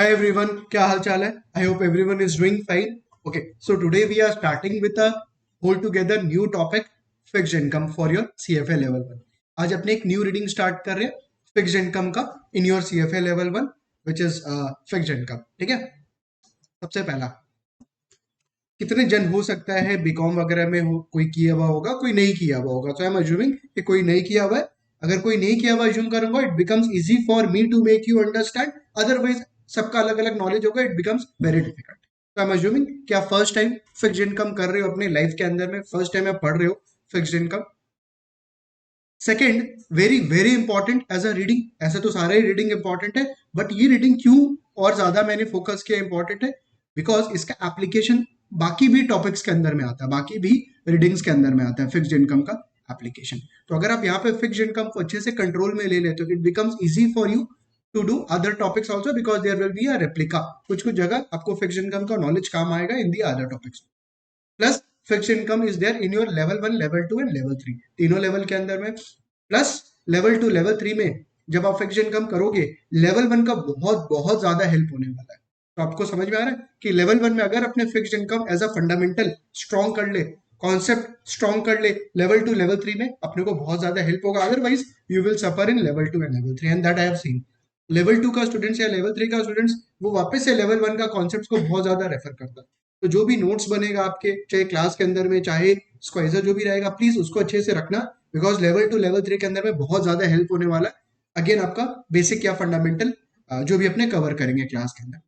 Hi everyone, क्या हाल चाल है? I hope everyone is doing fine. Okay, so today we are starting with a whole together new topic, fixed income for your CFA level 1. आज अपने एक new reading start कर रहे हैं fixed income का in your CFA level 1 which is fixed income. ठीक है, सबसे पहला कितने जन हो सकता है बीकॉम वगैरह में हो, कोई किया हुआ होगा, कोई नहीं किया हुआ होगा. तो आई एम अज्यूमिंग कि कोई नहीं किया हुआ है. अगर कोई नहीं किया हुआ अज्यूम करूंगा, it becomes easy for me to make you understand. Otherwise सबका अलग अलग नॉलेज होगा, इट बिकम्स वेरी डिफिकल्ट. तो आई एम अज्यूमिंग कि आप फर्स्ट टाइम फिक्स्ड इनकम कर रहे हो अपने लाइफ के अंदर में, फर्स्ट टाइम आप पढ़ रहे हो fixed income. Second, very very important as a reading. ऐसे तो सारा ही रीडिंग इंपॉर्टेंट है, बट ये रीडिंग क्यों और ज्यादा मैंने फोकस किया इंपॉर्टेंट है, बिकॉज इसका एप्लीकेशन बाकी भी टॉपिक्स के अंदर में आता है, बाकी भी रीडिंग्स के अंदर में आता है फिक्स्ड इनकम का एप्लीकेशन. तो अगर आप यहाँ पे फिक्स्ड इनकम को अच्छे से कंट्रोल में ले लेते हो, it becomes easy for you to do other topics also, because there will be a replica. कुछ कुछ जगह आपको फिक्स्ड इनकम का नॉलेज काम आएगा in the other topics. Plus fixed income is there in your level 1, level 2 and level 3, तीनों level के अंदर में. प्लस लेवल 2 लेवल 3 में जब आप फिक्स्ड इनकम करोगे, लेवल 1 का बहुत बहुत ज्यादा हेल्प होने वाला है. तो आपको समझ में आ रहा है कि लेवल 1 में अगर अपने fixed income as a fundamental strong कर ले, कॉन्सेप्ट स्ट्रॉन्ग कर ले, लेवल 2 लेवल 3 में अपने को बहुत ज्यादा हेल्प होगा. Otherwise you will suffer in level 2 and level 3, and that I have seen. Level 2 का स्टूडेंट्स या लेवल 3 का स्टूडेंट्स वो वापस से लेवल 1 का कॉन्सेप्ट को बहुत ज्यादा रेफर करता है. तो जो भी नोट्स बनेगा आपके, चाहे क्लास के अंदर में, चाहे स्क्वाइजर जो भी रहेगा, प्लीज उसको अच्छे से रखना, बिकॉज लेवल 2 लेवल 3 के अंदर में बहुत ज्यादा हेल्प होने वाला है. अगेन आपका बेसिक या फंडामेंटल जो भी अपने कवर करेंगे क्लास के अंदर.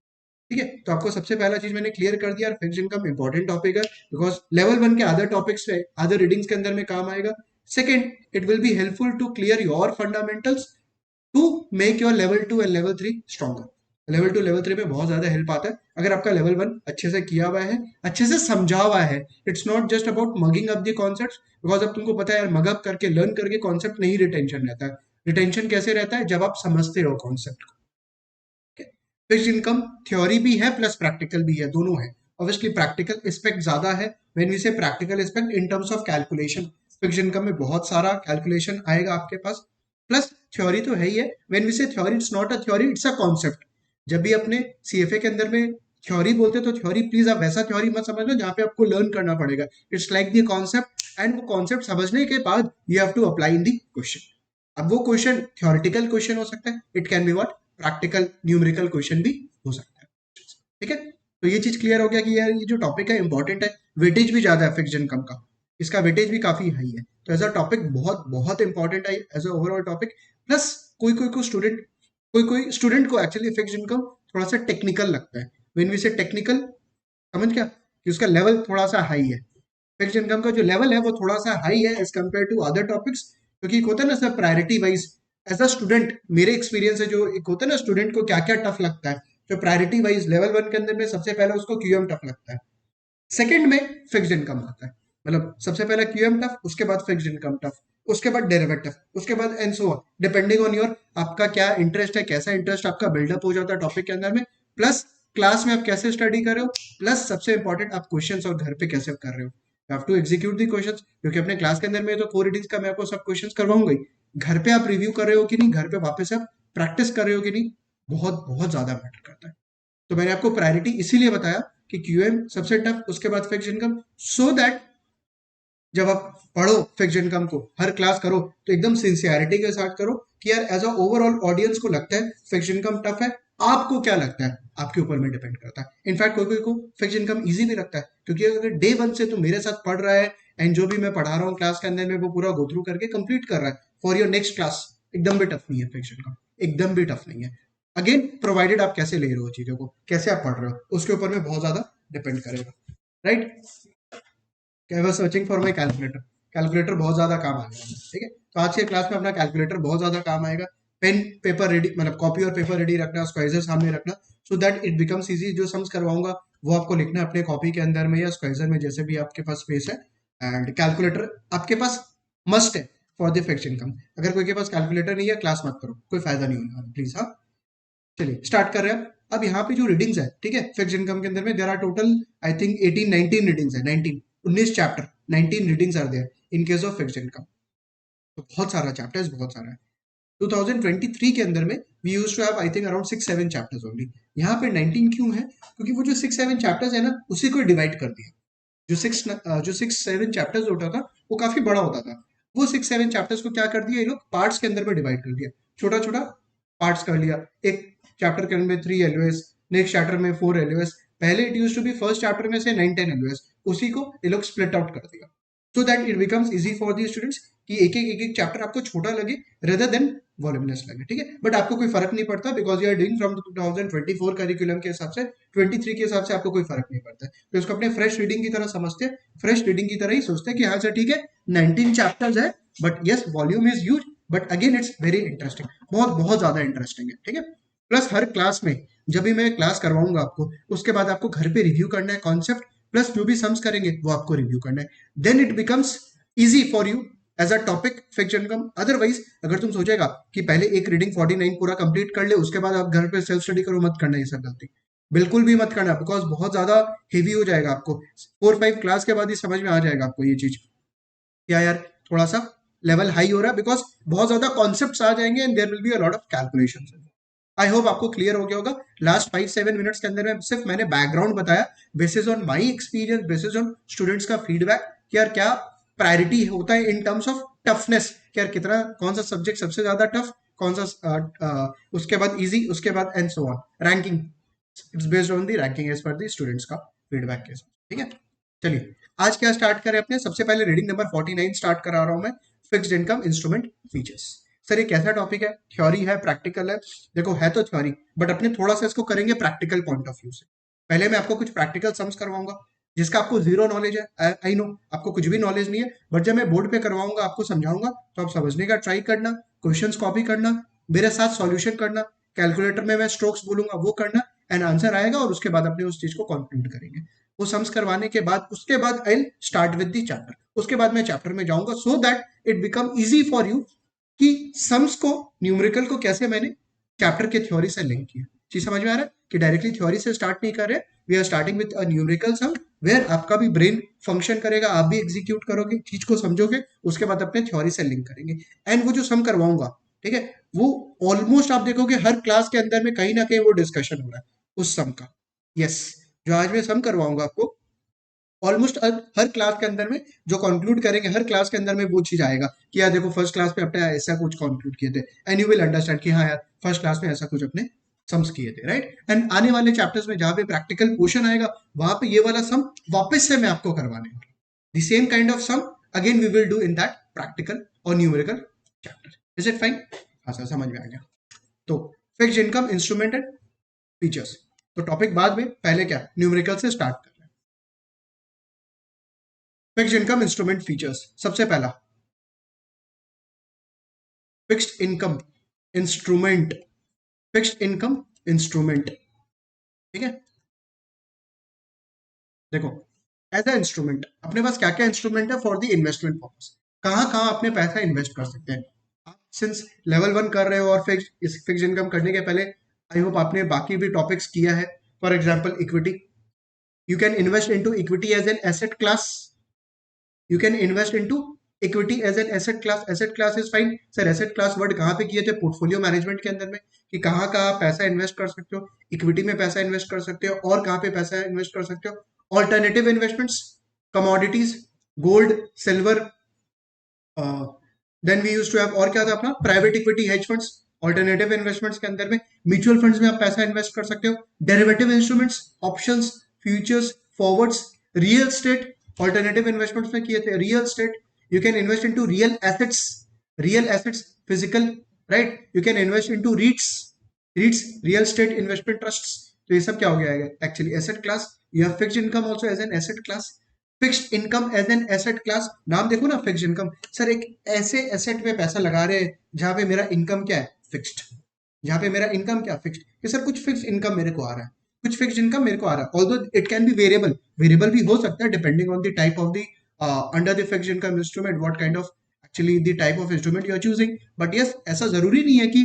ठीक है, तो आपको सबसे पहला चीज मैंने क्लियर कर दिया, फिक्स्ड इनकम इंपॉर्टेंट टॉपिक है, बिकॉज लेवल 1 के अदर टॉपिक्स पे, अदर रीडिंग्स के अंदर में काम आएगा. Second, it will be helpful to clear your fundamentals to make your level 2 and level 3 stronger. Level 2 level 3 में बहुत ज्यादा हेल्प आता है अगर आपका लेवल 1 अच्छे से किया हुआ है, अच्छे से समझा हुआ है. It's not just about mugging up the concept, because अब तुमको पता है यार, मग अप करके लर्न करके कॉन्सेप्ट नहीं रिटेंशन रहता है. रिटेंशन कैसे रहता है? जब आप समझते हो कॉन्सेप्ट को. फिक्स्ड इनकम थ्योरी भी है प्लस प्रैक्टिकल भी है, दोनों है. ऑब्वियसली प्रैक्टिकल एस्पेक्ट ज्यादा है. व्हेन वी से practical aspect in terms of calculation, fixed income में बहुत सारा कैलकुलेशन आएगा आपके पास. प्लस थ्योरी तो है ही है. व्हेन वी से theory, it's not a theory, it's a concept. जब भी अपने सीएफए के अंदर में थ्योरी बोलते हैं, तो थ्योरी प्लीज आप वैसा थ्योरी मत समझना जहाँ पे आपको लर्न करना पड़ेगा. It's like the concept, and वो कॉन्सेप्ट समझने के बाद you have to apply in the question. अब वो क्वेश्चन थ्योरेटिकल क्वेश्चन हो सकता है, it can be what, practical numerical question भी हो सकता है. ठीक है, तो ये चीज क्लियर हो गया कि यार ये जो टॉपिक है इंपॉर्टेंट है. वेटेज भी ज्यादा है फिक्स्ड इनकम का, इसका वेटेज भी काफी हाई है. तो एज अ टॉपिक बहुत बहुत इंपॉर्टेंट है as a overall topic. Plus कोई कोई को स्टूडेंट, कोई स्टूडेंट को एक्चुअली फिक्स्ड इनकम थोड़ा सा टेक्निकल लगता है. व्हेन वी से टेक्निकल, समझ क्या, कि उसका लेवल थोड़ा सा हाई है. फिक्स्ड इनकम का जो लेवल है वो थोड़ा सा हाई है as compare to other topics, क्योंकि एक होता है ना sir priority wise. As a student मेरे एक्सपीरियंस है, जो एक होता है ना स्टूडेंट को क्या क्या टफ लगता है, जो प्रायोरिटी वाइज लेवल 1 के अंदर में सबसे पहले उसको क्यूएम टफ लगता है, सेकंड में फिक्स्ड इनकम आता है. मतलब सबसे पहले क्यूएम टफ, उसके बाद फिक्स्ड इनकम टफ, उसके बाद डेरिवेटिव, उसके बाद and so on, depending on your आपका क्या इंटरेस्ट है, कैसा इंटरेस्ट आपका बिल्डअप हो जाता है टॉपिक के अंदर में. प्लस क्लास में आप कैसे स्टडी कर रहे हो, प्लस सबसे इंपॉर्टेंट आप क्वेश्चंस और घर पे कैसे कर रहे हो. You have to execute the questions, क्योंकि अपने क्लास के अंदर में तो कोर रीडिंग्स का मैं आपको सब क्वेश्चंस करवाऊंगा ही. घर पे आप रिव्यू कर रहे हो कि नहीं, घर पे वापस आप प्रैक्टिस कर रहे हो कि नहीं, बहुत बहुत ज्यादा मैटर करता है. तो मैंने आपको प्रायोरिटी इसीलिए बताया कि क्यूएम सबसे टफ, उसके बाद फिक्स्ड इनकम, सो दैट जब आप पढ़ो फिक्स्ड इनकम को, हर क्लास करो, तो एकदम सिंसियरिटी के साथ करो कि यार एज अ ओवरऑल ऑडियंस को लगता है फिक्स्ड इनकम टफ है. आपको क्या लगता है, आपके ऊपर में डिपेंड करता है. इनफैक्ट कोई कोई को फिक्स्ड इनकम इजी भी लगता है, क्योंकि अगर डे 1 से तो मेरे साथ पढ़ रहा है, एंड जो भी मैं पढ़ा रहा हूँ क्लास के अंदर में वो पूरा गो थ्रू करके कंप्लीट कर रहा है फॉर योर नेक्स्ट क्लास, एकदम भी टफ नहीं है फिक्स्ड इनकम, एकदम भी टफ नहीं है. अगेन प्रोवाइडेड आप कैसे ले रहे हो चीजों को, कैसे आप पढ़ रहे हो, उसके ऊपर में बहुत ज्यादा डिपेंड करेगा. Right, I was searching for my calculator. Calculator बहुत ज्यादा काम आएगा. ठीक है, तो आज के क्लास में अपना कैलकुलेटर बहुत ज्यादा काम आएगा. पेन पेपर रेडी, मतलब कॉपी और पेपर रेडी रखना, स्क्वाइजर सामने रखना, so that it becomes easy. जो सम्स करवाऊंगा वो आपको लिखना है अपने कॉपी के अंदर में या स्क्वाइजर में, जैसे भी आपके पास स्पेस है. एंड कैलकुलेटर आपके पास मस्ट है फॉर द फिक्स्ड इनकम. अगर कोई के पास कैलकुलेटर नहीं है, क्लास मत करो, कोई फायदा नहीं होने वाला, प्लीज. हाँ, चलिए स्टार्ट कर रहे हैं. अब यहाँ पे जो रीडिंग्स है, ठीक है, फिक्स्ड इनकम के अंदर में there are total I think 18 19 readings है, 19 19 chapter, 19 readings are there in case of fixed income. तो बहुत सारा चैप्टर्स, बहुत सारा है. 2023 के अंदर में we used to have I think around 6-7 chapters only. यहाँ पे 19 क्यों है? क्योंकि वो जो 6-7 चैप्टर्स है ना, उसी को डिवाइड कर दिया। जो 6-7 चैप्टर्स होता था वो काफी बड़ा होता था। वो 6-7 चैप्टर्स को क्या कर दिया ये लोग, पार्ट्स के अंदर में डिवाइड कर दिया, छोटा छोटा पार्ट्स कर लिया। एक चैप्टर के अंदर में 3 एलओएस, नेक्स्ट चैप्टर में 4 एलओएस। पहले it used to be first chapter में से 9-10 एलओएस, उसी को ये लोग स्प्लिट आउट कर दिया, so that it becomes easy for the students कि एक एक चैप्टर आपको छोटा लगे रेदर देन वॉल्यूमिनस लगे, ठीक है। बट आपको कोई फर्क नहीं पड़ता because you are doing from 2024 curriculum के हिसाब से, 23 के हिसाब से आपको कोई फर्क नहीं पड़ता है। तो इसको अपने फ्रेश रीडिंग की तरह समझते हैं, फ्रेश रीडिंग की तरह ही सोचते हैं कि हाँ सर ठीक है 19 चैप्टर्स है, but yes volume is huge, but again it's very interesting, बहुत बहुत ज्यादा इंटरेस्टिंग है, ठीक है। प्लस हर क्लास में जब भी मैं क्लास करवाऊंगा आपको, उसके बाद आपको घर पे रिव्यू करना है कॉन्सेप्ट, प्लस जो भी सम्स करेंगे वो आपको रिव्यू करना है, then it becomes easy for you as a topic fix income. Otherwise अगर तुम सोचेगा कि पहले एक रीडिंग 49 पूरा कंप्लीट कर ले, उसके बाद आप घर पे सेल्फ स्टडी करो, मत करना ये सब गलती, बिल्कुल भी मत करना, बिकॉज बहुत ज्यादा हेवी हो जाएगा आपको। 4-5 क्लास के बाद ही समझ में आ जाएगा आपको ये चीज, क्या यार थोड़ा सा लेवल हाई हो रहा है, बिकॉज बहुत ज्यादा कॉन्सेप्ट्स आ जाएंगे and there will be a lot of calculations. I hope आपको क्लियर हो गया होगा। लास्ट 5-7 मिनट्स के अंदर में सिर्फ मैंने बैकग्राउंड बताया, basis on my experience, basis on students का फीडबैक कि यार क्या प्रायोरिटी होता है इन टर्म्स ऑफ टफनेस, कि यार कितना कौन सा सब्जेक्ट सबसे ज्यादा टफ, कौन सा उसके बाद इजी, उसके बाद and so on ranking, it's based on the ranking as per the students का फीडबैक के साथ, ठीक है। चलिए आज क्या स्टार्ट करें अपने, सबसे पहले रीडिंग नंबर 49 स्टार्ट करा रहा हूं मैं, fixed income instrument features. Sir ये कैसा टॉपिक है, थ्योरी है प्रैक्टिकल है? देखो है तो थ्योरी, बट अपने थोड़ा सा इसको करेंगे प्रैक्टिकल पॉइंट ऑफ व्यू से। पहले मैं आपको कुछ प्रैक्टिकल सम्स करवाऊंगा जिसका आपको जीरो नॉलेज है, आई नो आपको कुछ भी नॉलेज नहीं है, बट जब मैं बोर्ड पे करवाऊंगा आपको समझाऊंगा तो आप समझने का ट्राई करना, क्वेश्चंस कॉपी करना, मेरे साथ सॉल्यूशन करना, कैलकुलेटर में मैं स्ट्रोक्स बोलूंगा वो करना, एंड आंसर आएगा और उसके बाद अपने उस चीज को कंक्लूड करेंगे। वो सम्स करवाने के बाद उसके बाद I start with the chapter, उसके बाद मैं चैप्टर में जाऊंगा, so that it become easy for you कि सम्स को, न्यूमेरिकल को कैसे मैंने चैप्टर के थ्योरी से लिंक किया। चीज समझ में आ रहा है कि डायरेक्टली थ्योरी से स्टार्ट नहीं कर रहे, we are starting with a numerical somewhere आपका भी ब्रेन फंक्शन करेगा, आप भी एग्जीक्यूट करोगे, चीज को समझोगे, उसके बाद अपने थ्योरी से लिंक करेंगे। एंड वो जो सम करवाऊंगा, ठीक है, वो ऑलमोस्ट आप देखोगे हर क्लास के अंदर में कहीं ना कहीं वो डिस्कशन हो रहा है उस सम का। यस, जो आज मैं सम करवाऊंगा आपको, ऑलमोस्ट हर क्लास के अंदर में जो कंक्लूड करेंगे, हर क्लास के अंदर में वो चीज आएगा कि यार देखो फर्स्ट क्लास में अपने ऐसा कुछ कंक्लूड किए थे, एंड यू विल अंडरस्टैंड कि हाँ यार फर्स्ट क्लास में ऐसा कुछ अपने सम्स किए थे, राइट। एंड आने वाले चैप्टर्स में जहां पे प्रैक्टिकल क्वेश्चन आएगा, वहां पे ये वाला सम वापस से मैं आपको करवाने, the same kind of sum again we will do in that practical और numerical chapter. Is it fine? हाँ सर समझ में आ गया। तो fixed income instrument and features, तो टॉपिक बाद में, पहले क्या न्यूमेरिकल से स्टार्ट कर। फिक्स्ड इनकम इंस्ट्रूमेंट फीचर्स, सबसे पहला fixed income instrument, fixed income instrument, ठीक है। देखो एज ए इंस्ट्रूमेंट अपने पास क्या क्या इंस्ट्रूमेंट है फॉर द इन्वेस्टमेंट पर्पस, कहां कहां अपने पैसा इन्वेस्ट कर सकते हैं। आप सिंस लेवल 1 कर रहे हो और फिक्स इनकम करने के पहले आई होप आपने बाकी भी टॉपिक्स किया है। For example equity, you can invest into equity as an asset class, you can invest into equity as an asset class. Asset class is fine sir, asset class word कहाँ पे किए थे, portfolio management के अंदर में, कि कहाँ कहाँ पैसा इन्वेस्ट कर सकते हो, इक्विटी में पैसा इन्वेस्ट कर सकते हो, और कहाँ पे पैसा इन्वेस्ट कर सकते हो, alternative investments, commodities, gold, silver, then we use to have, और क्या था अपना, private equity, hedge funds. Alternative investments के अंदर में म्यूचुअल फंड्स में आप पैसा इन्वेस्ट कर सकते हो, derivative instruments, options, futures, forwards, real estate, alternative investments में किए थे real estate, you can invest into real assets physical, right, you can invest into REITs real estate investment trusts. तो ये सब क्या हो गया है actually asset class. You have fixed income also as an asset class, fixed income as an asset class, नाम देखो ना फिक्स्ड इनकम, सर एक ऐसे एसेट में पैसा लगा रहे हैं जहां पे मेरा इनकम क्या है, फिक्स्ड, जहां पे मेरा इनकम क्या फिक्स्ड, कि सर कुछ फिक्स्ड इनकम मेरे को आ रहा है, कुछ फिक्स्ड इनकम मेरे को आ रहा है, although it can be variable, variable भी हो सकता है depending on the type of the under the fixed income instrument, what kind of actually the type of instrument you are choosing. But yes ऐसा जरूरी नहीं है कि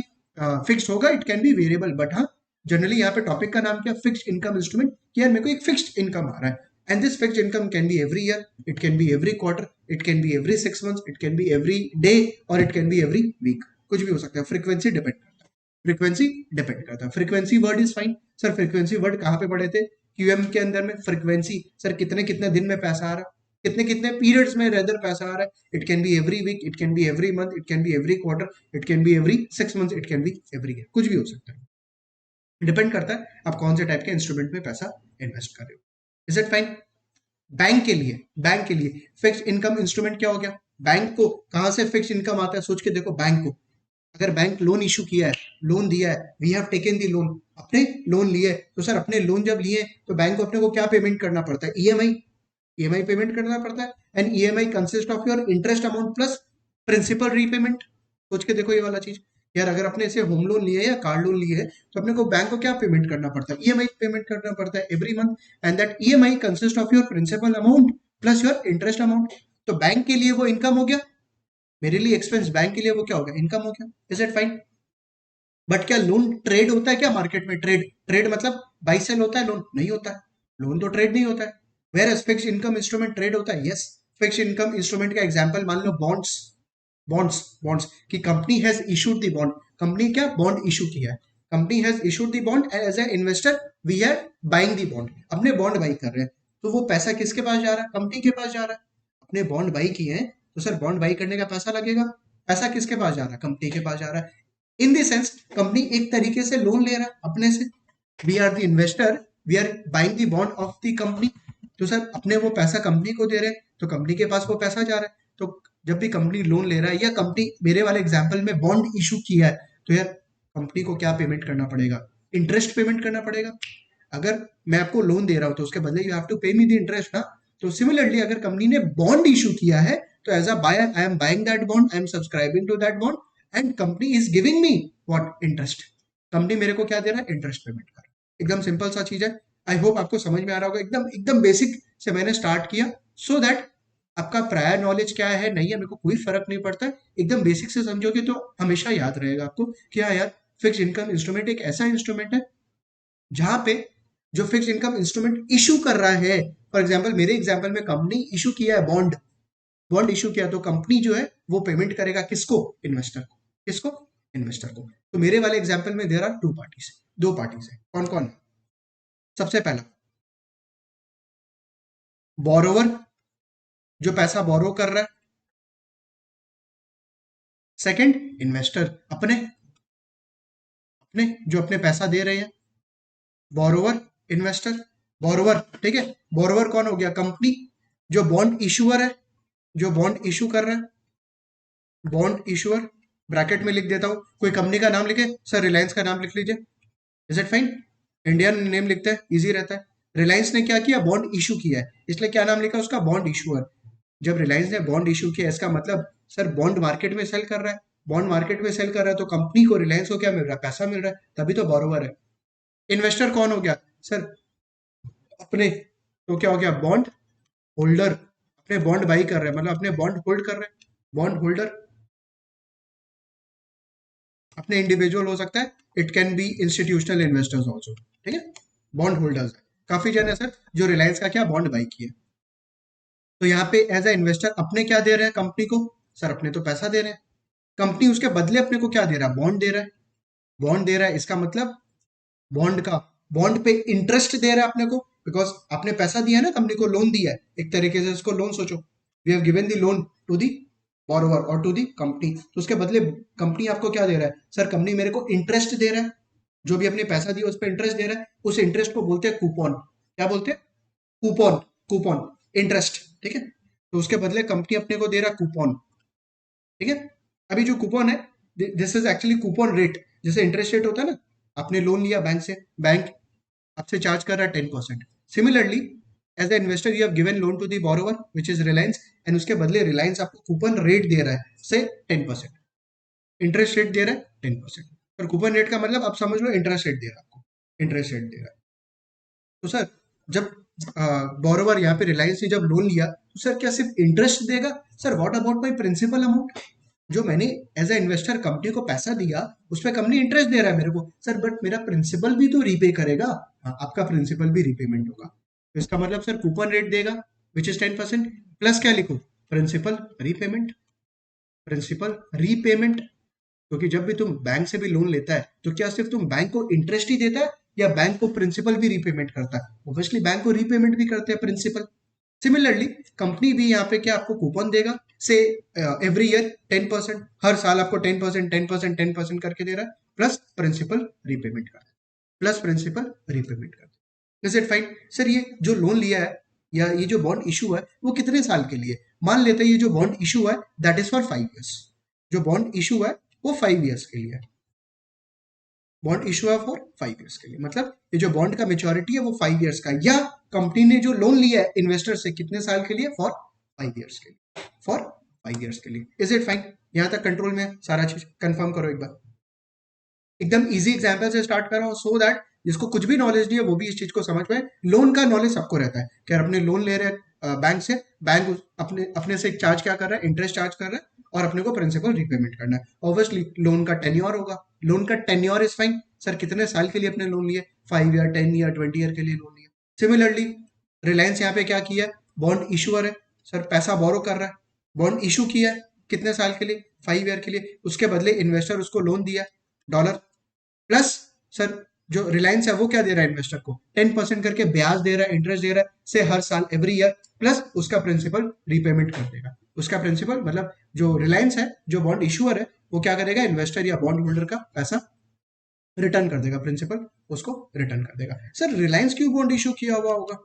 फिक्स्ड होगा, it can be variable, but हाँ जनरली यहाँ पे टॉपिक का नाम क्या, फिक्स्ड इनकम इंस्ट्रूमेंट, कि यार मेरे को एक फिक्स्ड इनकम आ रहा है। And this fixed income can be every year, it can be every quarter, it can be every 6 months, it can be every day, or it can be every week. कुछ भी हो सकता है, frequency depend करता है, frequency depend करता है। Frequency word is fine. Sir frequency word कहाँ पे पढ़े थे? क्यूएम के अंदर में। फ्रीक्वेंसी सर कितने कितने दिन में पैसा आ रहा है, कितने कितने पीरियड्स में रेदर पैसा आ रहा है। It can be every week, it can be every month, it can be every quarter, it can be every 6 months, it can be every year, कुछ भी हो सकता है। डिपेंड करता है आप कौन से टाइप के इंस्ट्रूमेंट में पैसा इन्वेस्ट कर रहे हो। Is it fine? बैंक के लिए फिक्स इनकम इंस्ट्रूमेंट क्या हो गया? बैंक को कहां से फिक्स इनकम आता है? सोच के देखो, बैंक को अगर बैंक लोन इशू किया है, लोन दिया है, we have taken the loan, अपने लोन लिए, तो सर अपने लोन जब लिए तो बैंक को अपने को क्या पेमेंट करना पड़ता है? ईएमआई, ईएमआई पेमेंट करना पड़ता है। And EMI consist of your interest amount plus principal repayment. सोच के देखो ये वाला चीज यार, अगर अपने से होम लोन लिए या कार लोन लिए है तो अपने को बैंक को क्या पेमेंट करना पड़ता है? ईएमआई पेमेंट करना पड़ता है every month, and that EMI consist of your principal amount plus your interest amount. तो बैंक के लिए वो इनकम हो गया, मेरे लिए एक्सपेंस, बैंक के लिए वो क्या हो गया? इनकम हो गया। Is it fine? बट क्या लोन ट्रेड होता है क्या मार्केट में? ट्रेड, ट्रेड मतलब बाई सेल होता है? लोन नहीं होता है, लोन तो ट्रेड नहीं होता है। Where fix income instrument trade होता है। यस, फिक्स इनकम इंस्ट्रूमेंट का एग्जांपल मान लो बॉन्ड्स, बॉन्ड्स बॉन्ड्स की company has issued the bond, company क्या बॉन्ड इशू किया है, company has issued the bond and as a investor we are buying the bond, अपने बॉन्ड बाई कर रहे हैं। तो वो पैसा किसके पास जा रहा है? कंपनी के पास जा रहा है। अपने बॉन्ड बाई किए हैं तो सर बॉन्ड बाई करने का पैसा लगेगा, पैसा किसके पास जा रहा है? कंपनी के पास जा रहा है। इन द सेंस कंपनी एक तरीके से लोन ले रहा है अपने से, we are the investor, we are buying the bond of the company. तो सर अपने वो पैसा कंपनी को दे रहे हैं तो कंपनी के पास वो पैसा जा रहा है। तो जब भी कंपनी लोन ले रहा है या कंपनी मेरे वाले एग्जांपल में बॉन्ड इशू किया है तो यार कंपनी को क्या पेमेंट करना पड़ेगा? इंटरेस्ट पेमेंट करना पड़ेगा। अगर मैं आपको लोन दे रहा हूं तो उसके बदले यू हैव टू पे मी द इंटरेस्ट ना। तो सिमिलरली अगर कंपनी ने बॉन्ड इशू किया है तो as a buyer I am buying that bond, I am subscribing to that bond and company is giving me what? Interest. Company मेरे को क्या दे रहा है? इंटरेस्ट पेमेंट कर रहा है। एकदम सिंपल सा चीज है। आई होप आपको समझ में आ रहा होगा। एकदम एकदम बेसिक से मैंने स्टार्ट किया सो दैट आपका प्रायर नॉलेज क्या है नहीं है मेरे को कोई फर्क नहीं पड़ता है, एकदम बेसिक से समझोगे तो हमेशा याद रहेगा आपको कि हाँ यार फिक्स इनकम इंस्ट्रूमेंट एक ऐसा इंस्ट्रूमेंट है जहां पे जो फिक्स इनकम इंस्ट्रूमेंट इशू कर रहा है, फॉर एग्जांपल मेरे एग्जांपल में कंपनी इशू किया है बॉन्ड, बॉन्ड इशू किया तो कंपनी जो है वो पेमेंट करेगा किसको? इन्वेस्टर को। किसको? इन्वेस्टर को। तो मेरे वाले एग्जांपल में देर आर टू पार्टीज, दो पार्टीज है। कौन कौन है? सबसे पहला बोरोवर, जो पैसा बोरो कर रहा है। सेकंड इन्वेस्टर, अपने अपने जो अपने पैसा दे रहे हैं। बोरोवर, इन्वेस्टर, बोरोवर, ठीक है। बोरोवर कौन हो गया? कंपनी। जो बॉन्ड इशूअर है, जो बॉन्ड इशू कर रहा है, बॉन्ड इशूअर, ब्रैकेट में लिख देता हूं, कोई कंपनी का नाम लिखे, सर रिलायंस का नाम लिख लीजिए। Is it fine? Indian name लिखते हैं, इजी रहता है। रिलायंस ने क्या किया? बॉन्ड इशू किया है, इसलिए क्या नाम लिखा उसका? Bond issuer. जब रिलायंस ने बॉन्ड इशू किया इसका मतलब सर बॉन्ड मार्केट में सेल कर रहा है, बॉन्ड मार्केट में सेल कर रहा है तो कंपनी को, रिलायंस को क्या मिल रहा है? पैसा मिल रहा है, तभी तो बोरोवर है। इन्वेस्टर कौन हो गया? सर अपने, तो क्या हो गया? बॉन्ड होल्डर, अपने बॉन्ड बाई कर रहे हैं मतलब अपने बॉन्ड होल्ड कर रहे हैं, बॉन्ड होल्डर। अपने इंडिविजुअल हो सकता है, it can B institutional investors also, ठीक है। बॉन्ड होल्डर्स काफी जन है सर जो रिलायंस का क्या बॉन्ड बाई किए। तो यहाँ पे एज ए इन्वेस्टर अपने क्या दे रहे हैं कंपनी को? सर अपने तो पैसा दे रहे हैं, कंपनी उसके बदले अपने को क्या दे रहा है? बॉन्ड दे रहा है। बॉन्ड दे रहा है इसका मतलब बॉन्ड का, बॉन्ड पे इंटरेस्ट दे रहा है अपने को, बिकॉज आपने पैसा दिया है ना, कंपनी को लोन दिया है, एक तरीके से इसको लोन सोचो। We have given the loan to the borrower और टू दी कंपनी, तो उसके बदले कंपनी आपको क्या दे रहा है? सर कंपनी मेरे को इंटरेस्ट दे रहा है, जो भी अपने पैसा दिया उस पर इंटरेस्ट दे रहा है, उस इंटरेस्ट को बोलते हैं कूपन। क्या बोलते हैं? कूपन, कूपन, इंटरेस्ट, ठीक है। तो उसके बदले कंपनी अपने को दे रहा है कूपन, ठीक है। अभी जो कूपन है, this is actually coupon rate, जैसे इंटरेस्ट रेट होता है ना, आपने लोन लिया बैंक से, बैंक आपसे चार्ज कर रहा है 10%। Similarly as a investor you have given loan to the borrower which is Reliance, and उसके बदले रिलायंस आपको कूपन रेट दे रहा है से 10%, इंटरेस्ट रेट दे रहा है 10%। और कूपन रेट का मतलब आप समझ लो इंटरेस्ट रेट दे रहा है आपको, इंटरेस्ट रेट दे रहा है। तो सर जब बोरोवर यहाँ पे रिलायंस ने जब लोन लिया तो सर क्या सिर्फ इंटरेस्ट देगा? Sir what about my principal amount? जो मैंने एज ए इन्वेस्टर कंपनी को पैसा दिया उस पर कंपनी इंटरेस्ट दे रहा है मेरे को, सर बट मेरा प्रिंसिपल भी तो रीपे करेगा। हाँ, आपका प्रिंसिपल भी रीपेमेंट होगा, तो इसका मतलब सर कूपन रेट देगा विच इज 10% प्लस क्या लिखो? Principal repayment, principal repayment. क्योंकि जब भी तुम बैंक से भी लोन लेता है तो क्या सिर्फ तुम बैंक को इंटरेस्ट ही देता है या बैंक को प्रिंसिपल भी रीपेमेंट करता है? ऑब्वियसली बैंक को रीपेमेंट भी करते हैं प्रिंसिपल। सिमिलरली कंपनी भी यहाँ पे क्या आपको कूपन देगा, से एवरी ईयर 10%, हर साल आपको 10% 10% 10% करके दे रहा है, प्लस प्रिंसिपल रीपेमेंट कर, प्लस प्रिंसिपल रीपेमेंट कर। Is it fine? सर ये जो लोन लिया है या ये जो बॉन्ड इशू है वो कितने साल के लिए? मान लेते हैं ये जो बॉन्ड इशू है दैट इज फॉर 5 ईयर्स। जो बॉन्ड इशू है वो 5 ईयर्स के लिए है। बॉन्ड इशू है फॉर 5 ईयर्स के लिए, मतलब ये जो बॉन्ड का मेच्योरिटी है वो 5 ईयर्स का है। या कंपनी ने जो लोन लिया है इन्वेस्टर से कितने साल के लिए? फॉर 5 ईयर्स के लिए, फॉर 5 ईयर्स के लिए। Is it fine? यहां तक कंट्रोल में है? सारा चीज कंफर्म करो एक बार। एकदम इजी एग्जांपल से स्टार्ट कर रहा हूं सो दैट जिसको कुछ भी नॉलेज नहीं है वो भी इस चीज को समझ पाए। लोन का नॉलेज सबको रहता है कि यार अपने लोन ले रहे हैं बैंक से, बैंक अपने अपने से एक चार्ज क्या कर रहा है? इंटरेस्ट चार्ज कर रहा है, और अपने को प्रिंसिपल रीपेमेंट करना है। ऑब्वियसली लोन का टेन्योर होगा, लोन का टेन्योर इज फाइन। सर कितने साल के लिए अपने लोन लिए? 5 ईयर, 10 ईयर, 20 ईयर के लिए लोन लिया। सिमिलरली रिलायंस यहाँ पे क्या किया है? बॉन्ड इशूअर है, सर पैसा बोरो कर रहा है, बॉन्ड इशू किया है कितने साल के लिए? 5 ईयर के लिए। उसके बदले इन्वेस्टर उसको लोन दिया डॉलर, प्लस सर जो रिलायंस है वो क्या दे रहा है इन्वेस्टर को? 10% करके ब्याज दे रहा है, इंटरेस्ट दे रहा है से हर साल एवरी ईयर, प्लस उसका प्रिंसिपल रीपेमेंट कर देगा। उसका प्रिंसिपल मतलब जो रिलायंस है, जो बॉन्ड इशूअर है, वो क्या करेगा? इन्वेस्टर या बॉन्ड होल्डर का पैसा रिटर्न कर देगा, प्रिंसिपल उसको रिटर्न कर देगा। सर रिलायंस क्यों बॉन्ड इशू किया हुआ होगा?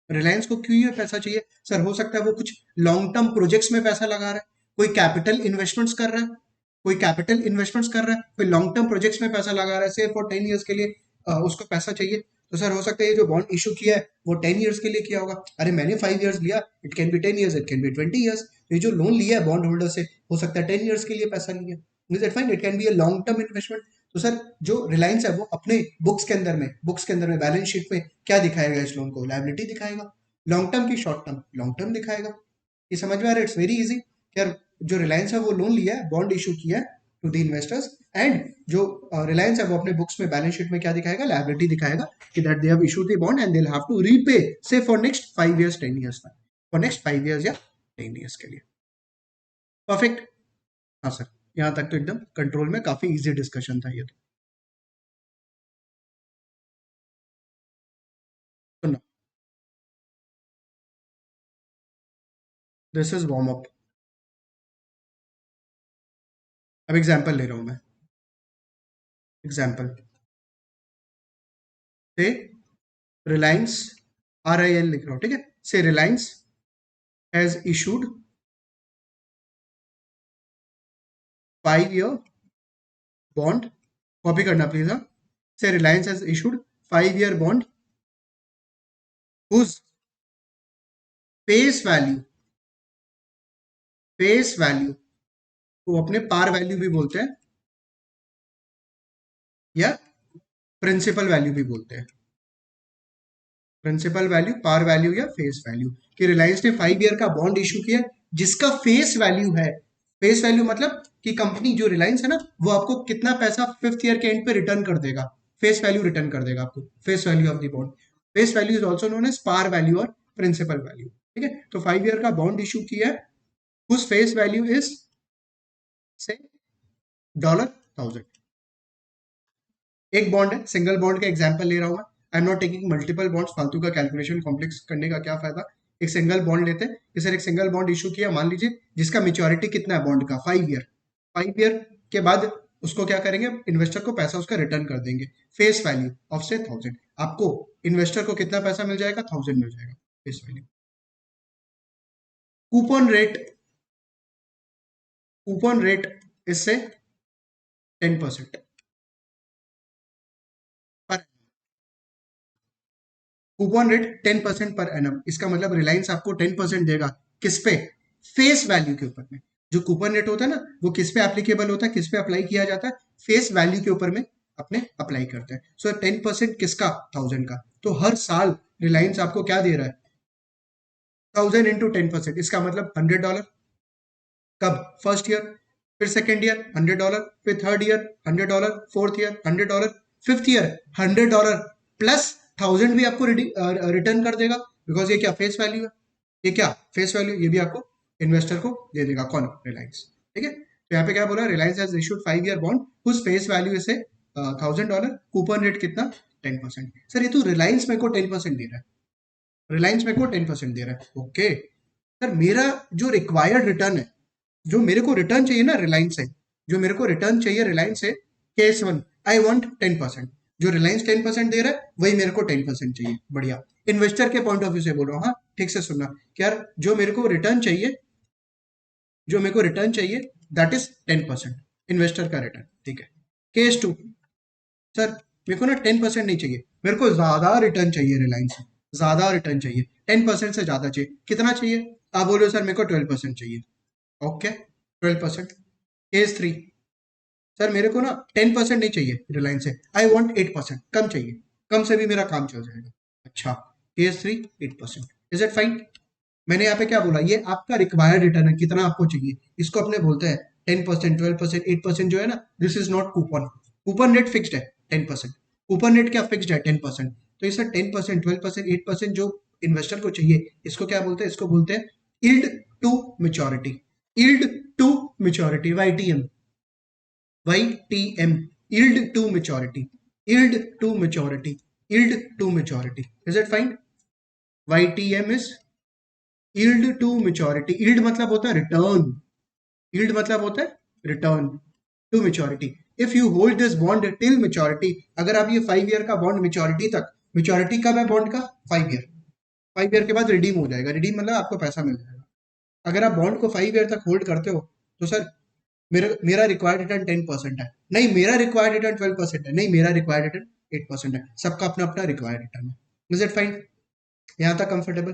रिलायंस को क्यों ये पैसा चाहिए? सर हो सकता है वो कुछ लॉन्ग टर्म प्रोजेक्ट्स में पैसा लगा रहा है, कोई कैपिटल इन्वेस्टमेंट्स कर रहा है, कोई कैपिटल इन्वेस्टमेंट्स कर रहा है, कोई लॉन्ग टर्म प्रोजेक्ट्स में पैसा लगा रहा है, से फॉर 10 ईयर्स के लिए उसको पैसा चाहिए। तो सर हो सकता है ये जो बॉन्ड इशू किया है वो 10 ईयर्स के लिए किया होगा। अरे मैंने 5 ईयर्स लिया, it can B 10 years, it can B 20 years. तो ये जो लोन लिया है बॉन्ड होल्डर से, हो सकता है 10 ईयर्स के लिए पैसा लिया। Is it fine? It can be a long term investment. तो सर जो रिलायंस है वो अपने बुक्स के अंदर में बैलेंस शीट में क्या दिखाएगा? इस लोन को लायबिलिटी दिखाएगा। लॉन्ग टर्म की शॉर्ट टर्म? लॉन्ग टर्म दिखाएगा। ये समझ में आ रहा है? It's very easy. यार जो रिलायंस है वो लोन लिया है, बॉन्ड इशू किया है टू द इन्वेस्टर्स, एंड जो रिलायंस है वो अपने बुक्स में बैलेंस शीट में क्या दिखाएगा? लायबिलिटी दिखाएगा कि that they have issued the bond and they will have to repay से फॉर नेक्स्ट 5 ईयर्स 10 ईयर्स तक, फॉर नेक्स्ट 5 ईयर्स या 10 ईयर्स के लिए। परफेक्ट? हाँ सर, यहाँ तक तो एकदम कंट्रोल में, काफी इजी डिस्कशन था ये तो। This is warm up. अब एग्जाम्पल ले रहा हूं मैं। एग्जाम्पल से रिलायंस, RIL लिख रहा हूं, ठीक है? से Reliance has issued 5 year bond, copy करना प्लीज। हाँ, से Reliance has issued 5 year bond whose face value, face value को अपने पार वैल्यू भी बोलते हैं या प्रिंसिपल वैल्यू भी बोलते हैं। प्रिंसिपल वैल्यू, पार वैल्यू या फेस वैल्यू। कि रिलायंस ने 5 ईयर का बॉन्ड इशू किया जिसका फेस वैल्यू है, फेस वैल्यू मतलब कि कंपनी जो रिलायंस है ना वो आपको कितना पैसा 5th ईयर के एंड पे रिटर्न कर देगा, फेस वैल्यू रिटर्न कर देगा आपको, face value of the bond. Face value is also known as par value और प्रिंसिपल वैल्यू। ठीक है, तो 5 ईयर का बॉन्ड इशू किया है whose फेस वैल्यू इज से $1000। एक बॉन्ड है, सिंगल बॉन्ड का एग्जांपल ले रहा हूं मैं। I am not taking multiple bonds, फालतू का कैलकुलेशन कॉम्प्लेक्स करने का क्या फायदा। एक सिंगल बॉन्ड लेते हैं कि सर एक सिंगल बॉन्ड इशू किया, मान लीजिए जिसका मेच्योरिटी कितना है बॉन्ड का? 5 ईयर। 5 ईयर के बाद उसको क्या करेंगे? इन्वेस्टर को पैसा उसका रिटर्न कर देंगे। फेस वैल्यू ऑफ से 1000, आपको इन्वेस्टर को कितना पैसा मिल जाएगा? 1000 मिल जाएगा face value. Coupon rate, coupon rate इससे 10% पर, कूपन रेट 10% पर एनम। इसका मतलब रिलायंस आपको 10% देगा किस पे? फेस वैल्यू के ऊपर में। जो कूपन रेट होता है ना वो किस पे एप्लीकेबल होता है, किस पे अप्लाई किया जाता है? फेस वैल्यू के ऊपर में अपने अप्लाई करते हैं। सो 10% किसका? 1000 का। तो हर साल रिलायंस आपको क्या दे रहा है? 1000 इंटू 10%, इसका मतलब $100। कब? फर्स्ट ईयर, फिर सेकेंड ईयर $100, फिर third year $100, fourth year $100, fifth year $100 plus 1000 भी आपको रिटर्न कर देगा, बिकॉज ये क्या? फेस वैल्यू है। ये क्या? Face value. ये भी आपको इन्वेस्टर को दे देगा। कौन? रिलायंस। ठीक है, तो यहाँ पे क्या बोला, Reliance has issued 5 year bond whose face value is $1,000, coupon rate कितना 10%। सर ये तो रिलायंस मेरे को 10% दे रहा है, रिलायंस मेरे को 10% दे रहा है। ओके सर, मेरा जो रिक्वायर्ड रिटर्न है, जो मेरे को रिटर्न चाहिए ना रिलायंस से, जो मेरे को रिटर्न चाहिए रिलायंस से, केस वन आई वांट 10%। जो रिलायंस 10% दे रहा है वही मेरे को 10% चाहिए। बढ़िया, इन्वेस्टर के पॉइंट ऑफ व्यू से बोल रहा हूँ, हाँ ठीक से सुनना कि यार जो मेरे को रिटर्न चाहिए, जो मेरे को रिटर्न चाहिए दैट इज 10%, इन्वेस्टर का रिटर्न। ठीक है। केस टू, सर मेरे को ना 10% नहीं चाहिए, मेरे को ज्यादा रिटर्न चाहिए रिलायंस से, ज्यादा रिटर्न चाहिए, 10% से ज्यादा चाहिए। कितना चाहिए? आप बोलो सर मेरे को 12% चाहिए। ओके 12%। केस थ्री, सर मेरे को ना 10% नहीं चाहिए रिलायंस से, आई वॉन्ट 8%, कम चाहिए, कम से भी मेरा काम चल जाएगा। अच्छा, case three 8%, is it fine? मैंने यहाँ पे क्या बोला, ये आपका रिक्वायर्ड रिटर्न है, कितना आपको चाहिए, इसको अपने बोलते हैं 10%, 12%, 8% जो है ना, this is not coupon. Coupon rate fixed है 10%, कूपन रेट क्या फिक्स्ड है 10%। तो ये सर 10%, 12%, 8% जो इन्वेस्टर को चाहिए, इसको क्या बोलते हैं, इसको बोलते हैं yield to maturity. Yield to maturity, YTM, YTM, yield to maturity, yield to maturity, yield to maturity. Is it fine? YTM is yield to maturity. Yield मतलब होता है रिटर्न, yield मतलब होता है return to maturity. If you hold this bond till maturity, अगर आप ये 5 year का बॉन्ड मेच्योरिटी तक, मेच्योरिटी कब है बॉन्ड का? 5 ईयर, 5 ईयर के बाद रिडीम हो जाएगा, रिडीम मतलब आपको पैसा मिल जाएगा। अगर आप बॉन्ड को 5 ईयर तक होल्ड करते हो तो सर मेरा मेरा रिक्वायर्ड रिटर्न 10% है, नहीं मेरा रिक्वायर्ड रिटर्न 12% है, नहीं मेरा रिक्वायर्ड रिटर्न 8% है। सबका अपना अपना रिक्वायर्ड रिटर्न है। Is it fine? यहाँ तक कंफर्टेबल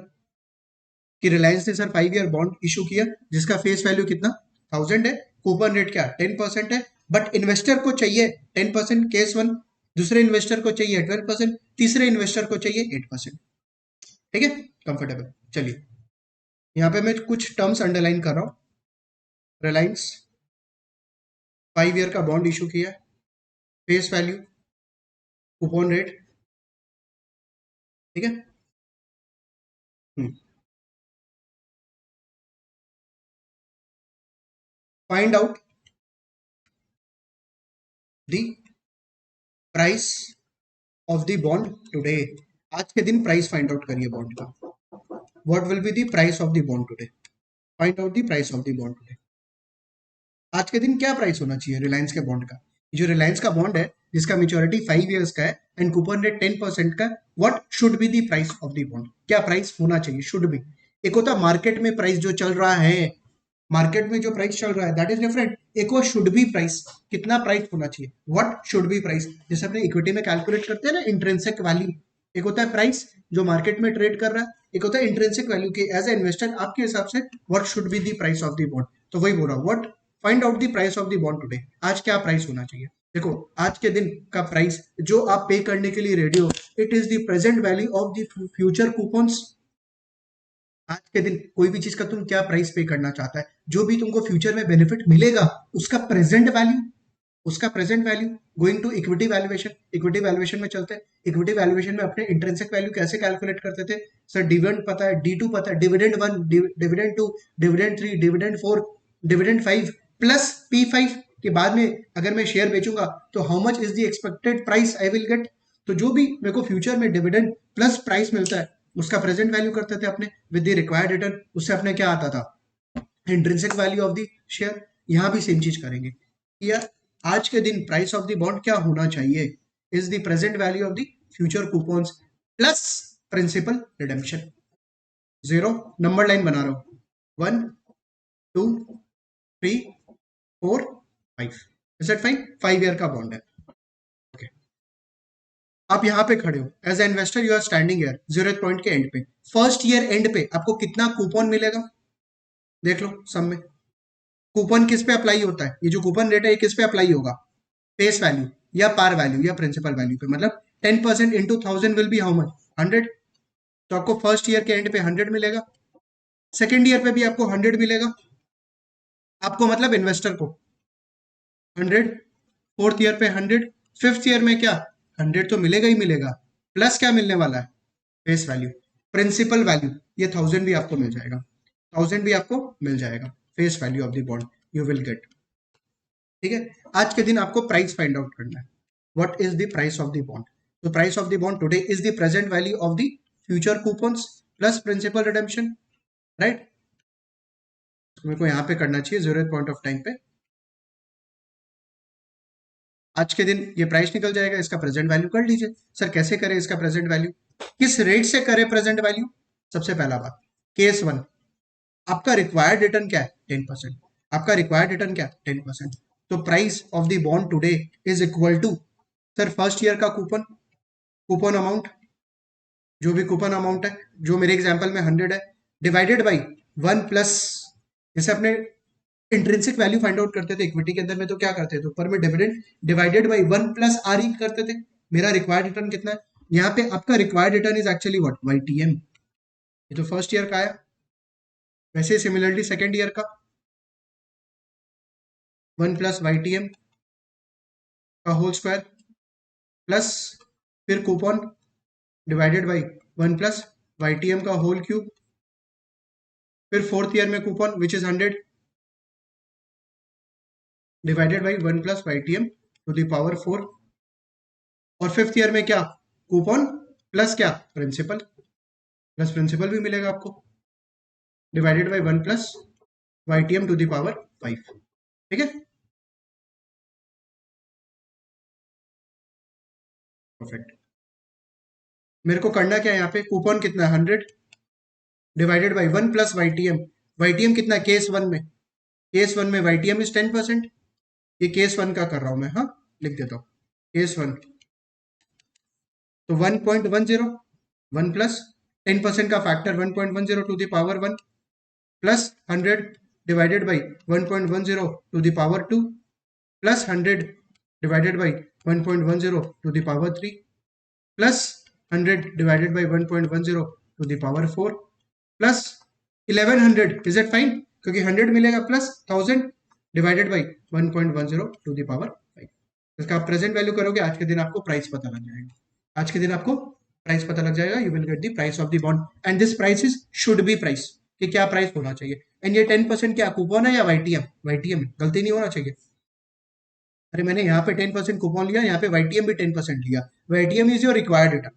कि रिलायंस ने सर 5 ईयर बॉन्ड इशू किया जिसका फेस वैल्यू कितना 1000 है, कूपन रेट क्या 10% है, बट इन्वेस्टर को चाहिए 10%, केस वन। दूसरे इन्वेस्टर को चाहिए 12%, तीसरे इन्वेस्टर को चाहिए 8%। ठीक है, कंफर्टेबल। चलिए यहाँ पे मैं कुछ टर्म्स अंडरलाइन कर रहा हूँ। रिलायंस 5 ईयर का बॉन्ड इशू किया, फेस वैल्यू, कूपन रेट, ठीक है। Find out the price of the bond today. आज के दिन प्राइस फाइंड आउट करिए बॉन्ड का। What will be the price of the bond today? Find out the price of the bond today. आज के दिन क्या प्राइस होना चाहिए रिलायंस के बॉन्ड का? जो रिलायंस का बॉन्ड है जिसका मेच्योरिटी 5 ईयर्स का है एंड कूपन रेट 10% का, what should be the price of the bond? क्या प्राइस होना चाहिए? शुड बी, एक होता है मार्केट में प्राइस जो चल रहा है, मार्केट में जो प्राइस चल रहा है दैट इज डिफरेंट, एक वो शुड बी प्राइस, कितना प्राइस होना चाहिए, व्हाट शुड बी प्राइस। जैसे अपने इक्विटी में कैलकुलेट करते हैं ना इंट्रिंसिक वैल्यू, एक होता है प्राइस जो मार्केट में ट्रेड कर रहा है, एक होता है इंट्रिंसिक वैल्यू की एज ए इन्वेस्टर आपके हिसाब से what should be the price of the bond. तो वही बोल रहा हूँ, what find out the price of the bond today. आज क्या प्राइस होना चाहिए? देखो आज के दिन का प्राइस जो आप पे करने के लिए रेडी हो, it is the present value of the future coupons. आज के दिन कोई भी चीज का तुम क्या प्राइस पे करना चाहता है, जो भी तुमको फ्यूचर में बेनिफिट मिलेगा उसका प्रेजेंट वैल्यू, उसका present value. Going to equity valuation, equity valuation में चलते हैं। इक्विटी वैल्यूएशन में अपने इंट्रिंसिक वैल्यू कैसे कैलकुलेट करते थे? सर डिविडेंड पता है, D2 पता है, dividend 1, dividend 2, dividend 3, dividend 4, dividend 5 plus P5 के बाद में अगर मैं शेयर बेचूंगा तो how much is the expected price I will gate. तो जो भी मेरे को फ्यूचर में डिविडेंड प्लस प्राइस मिलता है उसका प्रेजेंट वैल्यू करते थे अपने विद द रिक्वायर्ड रिटर्न, उससे अपने क्या आता था, intrinsic value of the share. यहाँ भी सेम चीज करेंगे, या आज के दिन प्राइस ऑफ द बॉन्ड क्या होना चाहिए, is the present value of the future coupons plus principal redemption. Zero number line बना रहा हूं, 1 2 3 4 5, इज इट फाइन? 5 ईयर का बॉन्ड है। ओके आप यहाँ पे खड़े हो as a investor, you are standing here 0th point के एंड पे, फर्स्ट ईयर एंड पे आपको कितना कूपन मिलेगा देख लो सब में। कूपन किस पे अप्लाई होता है? ये जो कूपन रेट है ये किस पे अप्लाई होगा? फेस वैल्यू या पार वैल्यू या प्रिंसिपल वैल्यू पे। मतलब 10% into 1000 will be how much, 100। तो आपको फर्स्ट ईयर के एंड पे 100 मिलेगा, सेकेंड ईयर पे भी आपको 100 मिलेगा, आपको मतलब इन्वेस्टर को 100, फोर्थ ईयर पे 100, फिफ्थ ईयर में क्या 100 तो मिलेगा ही मिलेगा, प्लस क्या मिलने वाला है? फेस वैल्यू, प्रिंसिपल वैल्यू, ये 1000 भी आपको मिल जाएगा, 1000 भी आपको मिल जाएगा, face value of the bond you will get. ठीक है, आज के दिन आपको प्राइस फाइंड आउट करना है. What is the price of the bond? तो price of the bond today is the present value of the future coupons plus principal redemption, right. मेरे को यहाँ पे करना चाहिए 0th पॉइंट ऑफ टाइम पे. आज के दिन ये प्राइस निकल जाएगा, इसका प्रेजेंट वैल्यू कर लीजिए. सर कैसे करें इसका प्रेजेंट वैल्यू, किस रेट से करें प्रेजेंट वैल्यू? सबसे पहला बात, केस वन, आपका रिक्वायर्ड रिटर्न क्या है? 10%. आपका रिक्वायर्ड रिटर्न क्या है? 10%. तो price of the bond today is equal to, sir first year का कूपन, कूपन अमाउंट, जो भी कूपन अमाउंट है, जो मेरे एग्जांपल में 100 है, डिवाइडेड बाय 1 प्लस, जैसे अपने इंट्रिंसिक वैल्यू फाइंड आउट करते थे इक्विटी के अंदर में, तो क्या करते थे, ऊपर में dividend divided by 1 plus R E करते थे. मेरा रिक्वायर्ड रिटर्न कितना है? यहाँ पे आपका required return is actually what, YTM. ये तो फर्स्ट ईयर का है. वैसे सिमिलरली सेकेंड ईयर का 1 प्लस वाईटीएम का होल स्क्वायर प्लस फिर coupon divided by 1 plus YTM का होल क्यूब, फिर फोर्थ ईयर में coupon which is 100 divided by 1 plus YTM to the power 4, और फिफ्थ ईयर में क्या, कूपन प्लस क्या, प्रिंसिपल, प्लस प्रिंसिपल भी मिलेगा आपको, divided by 1 plus YTM to the power 5. ठीक है, परफेक्ट. मेरे को करना क्या है यहाँ पे, कूपन कितना है 100 divided by 1 plus YTM. YTM कितना है केस वन में, केस वन में वाईटीएम इज 10%. ये केस वन का कर रहा हूं मैं, हाँ लिख देता हूं केस वन. तो 1.10, 1 प्लस 10% का factor 1.10 to the power 1 plus 100 divided by 1.10 to the power 2 plus 100 divided by 1.10 to the power 3 plus 100 divided by 1.10 to the power 4 plus 1100. Is it fine? क्योंकि 100 मिलेगा plus 1000 divided by 1.10 to the power 5. इसका आप present value करोगे, आज के दिन आपको price पता लग जाएगा. आज के दिन आपको प्राइस पता लग जाएगा. You will get the price of the bond and this price is should be price, कि क्या प्राइस होना चाहिए. एंड ये 10% क्या कूपन है या वाईटीएम? वाईटीएम, गलती नहीं होना चाहिए. अरे मैंने यहाँ पे 10% कूपन लिया, यहाँ पे वाईटीएम भी 10% लिया. YTM is your required return.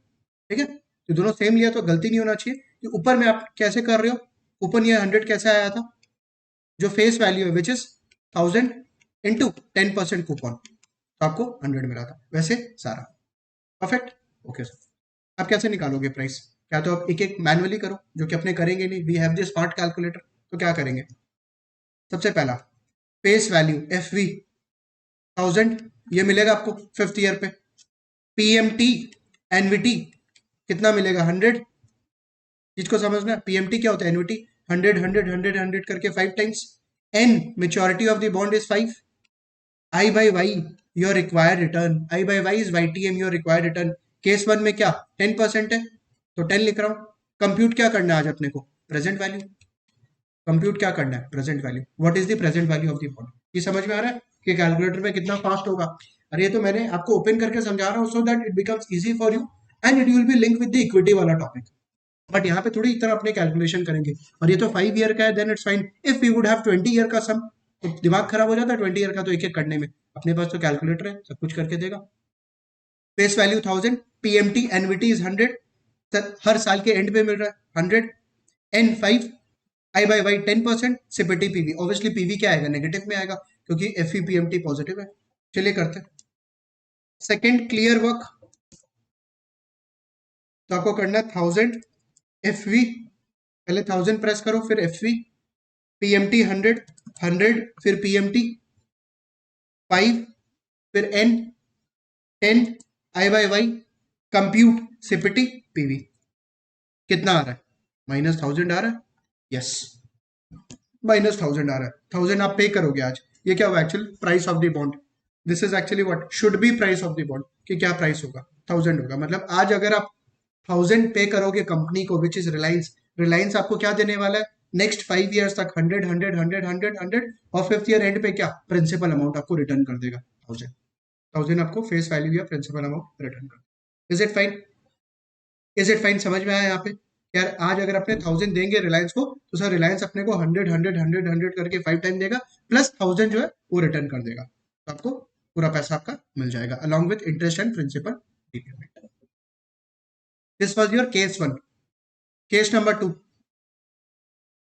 ठीक है, तो दोनों सेम लिया तो गलती नहीं होना चाहिए. कि ऊपर में आप कैसे कर रहे हो, कूपन ये 100 कैसे आया था, जो फेस वैल्यू है विच इज 1000 इंटू 10% कूपन, तो आपको 100 मिला था. वैसे सारा परफेक्ट. ओके सर, आप कैसे निकालोगे प्राइस? क्या तो आप एक एक मैनुअली करो, जो कि अपने करेंगे नहीं. We have the smart calculator. तो क्या करेंगे, सबसे पहला फेस वैल्यू एफ वी 1000, ये मिलेगा आपको फिफ्थ ईयर पे. पीएमटी एनवीटी कितना मिलेगा, 100. चीज को समझना, पीएमटी क्या होता है, एनवीटी 100 100 100 100 करके 5 times. N maturity of the bond is 5. I by Y your required return, I by Y is YTM your required return. Case one में क्या 10% है, तो 10 लिख रहा हूं. कंप्यूट क्या करना है आज अपने को, प्रेजेंट वैल्यू. कंप्यूट क्या करना है, present value. What is the present value of the bond? ये समझ में आ रहा है कि कैलकुलेटर में कितना फास्ट होगा. अरे ये तो मैंने आपको ओपन करके समझा रहा हूँ so that it becomes easy for you and it will B link with the equity वाला टॉपिक. बट यहाँ पे थोड़ी इतना अपने कैलकुलेशन करेंगे. और ये तो 5 ईयर का है, then it's fine. If we would have 20 year का सम, तो दिमाग खराब हो जाता है 20 ईयर का तो एक एक करने में. अपने पास तो कैलकुलेटर है, सब कुछ करके देगा. Face value 1000, PMT NVT is 100, हर साल के एंड पे मिल रहा है 100. N 5, I by Y 10%, CPT PV. Obviously PV क्या आएगा, नेगेटिव में आएगा, क्योंकि एफ पीएमटी पॉजिटिव है. चलिए करते हैं सेकेंड क्लियर वर्क. तो आपको करना है 1000 एफ वी, पहले 1000 प्रेस करो, फिर एफ वी, पीएमटी 100 100, फिर पीएमटी 5, फिर N 10, I by Y, compute CPT PV. कितना आ रहा है, -1000 आ रहा है. यस, -1000 आ रहा है. 1000 आप पे करोगे आज. ये क्या होगा, actual price of the bond. This is actually what should be price of the bond, कि क्या प्राइस होगा, 1000 होगा. मतलब आज अगर आप 1000 पे करोगे कंपनी को विच इज रिलायंस, रिलायंस आपको क्या देने वाला है नेक्स्ट 5 इयर्स तक, 100 100 100 100 100, और फिफ्थ ईयर एंड पे क्या, प्रिंसिपल अमाउंट आपको रिटर्न कर देगा 1000. 1000 आपको फेस वैल्यू या प्रिंसिपल अमाउंट रिटर्न कर. Is it fine? Is it fine? समझ में आया यहाँ पे? यार आज अगर अपने 1000 देंगे रिलायंस को, तो सर रिलायंस अपने को 100 100 100 100 करके 5 टाइम देगा, प्लस 1000 जो है वो रिटर्न कर देगा. तो आपको पूरा पैसा आपका मिल जाएगा along with interest and principal repayment. This was your case one. Case number two.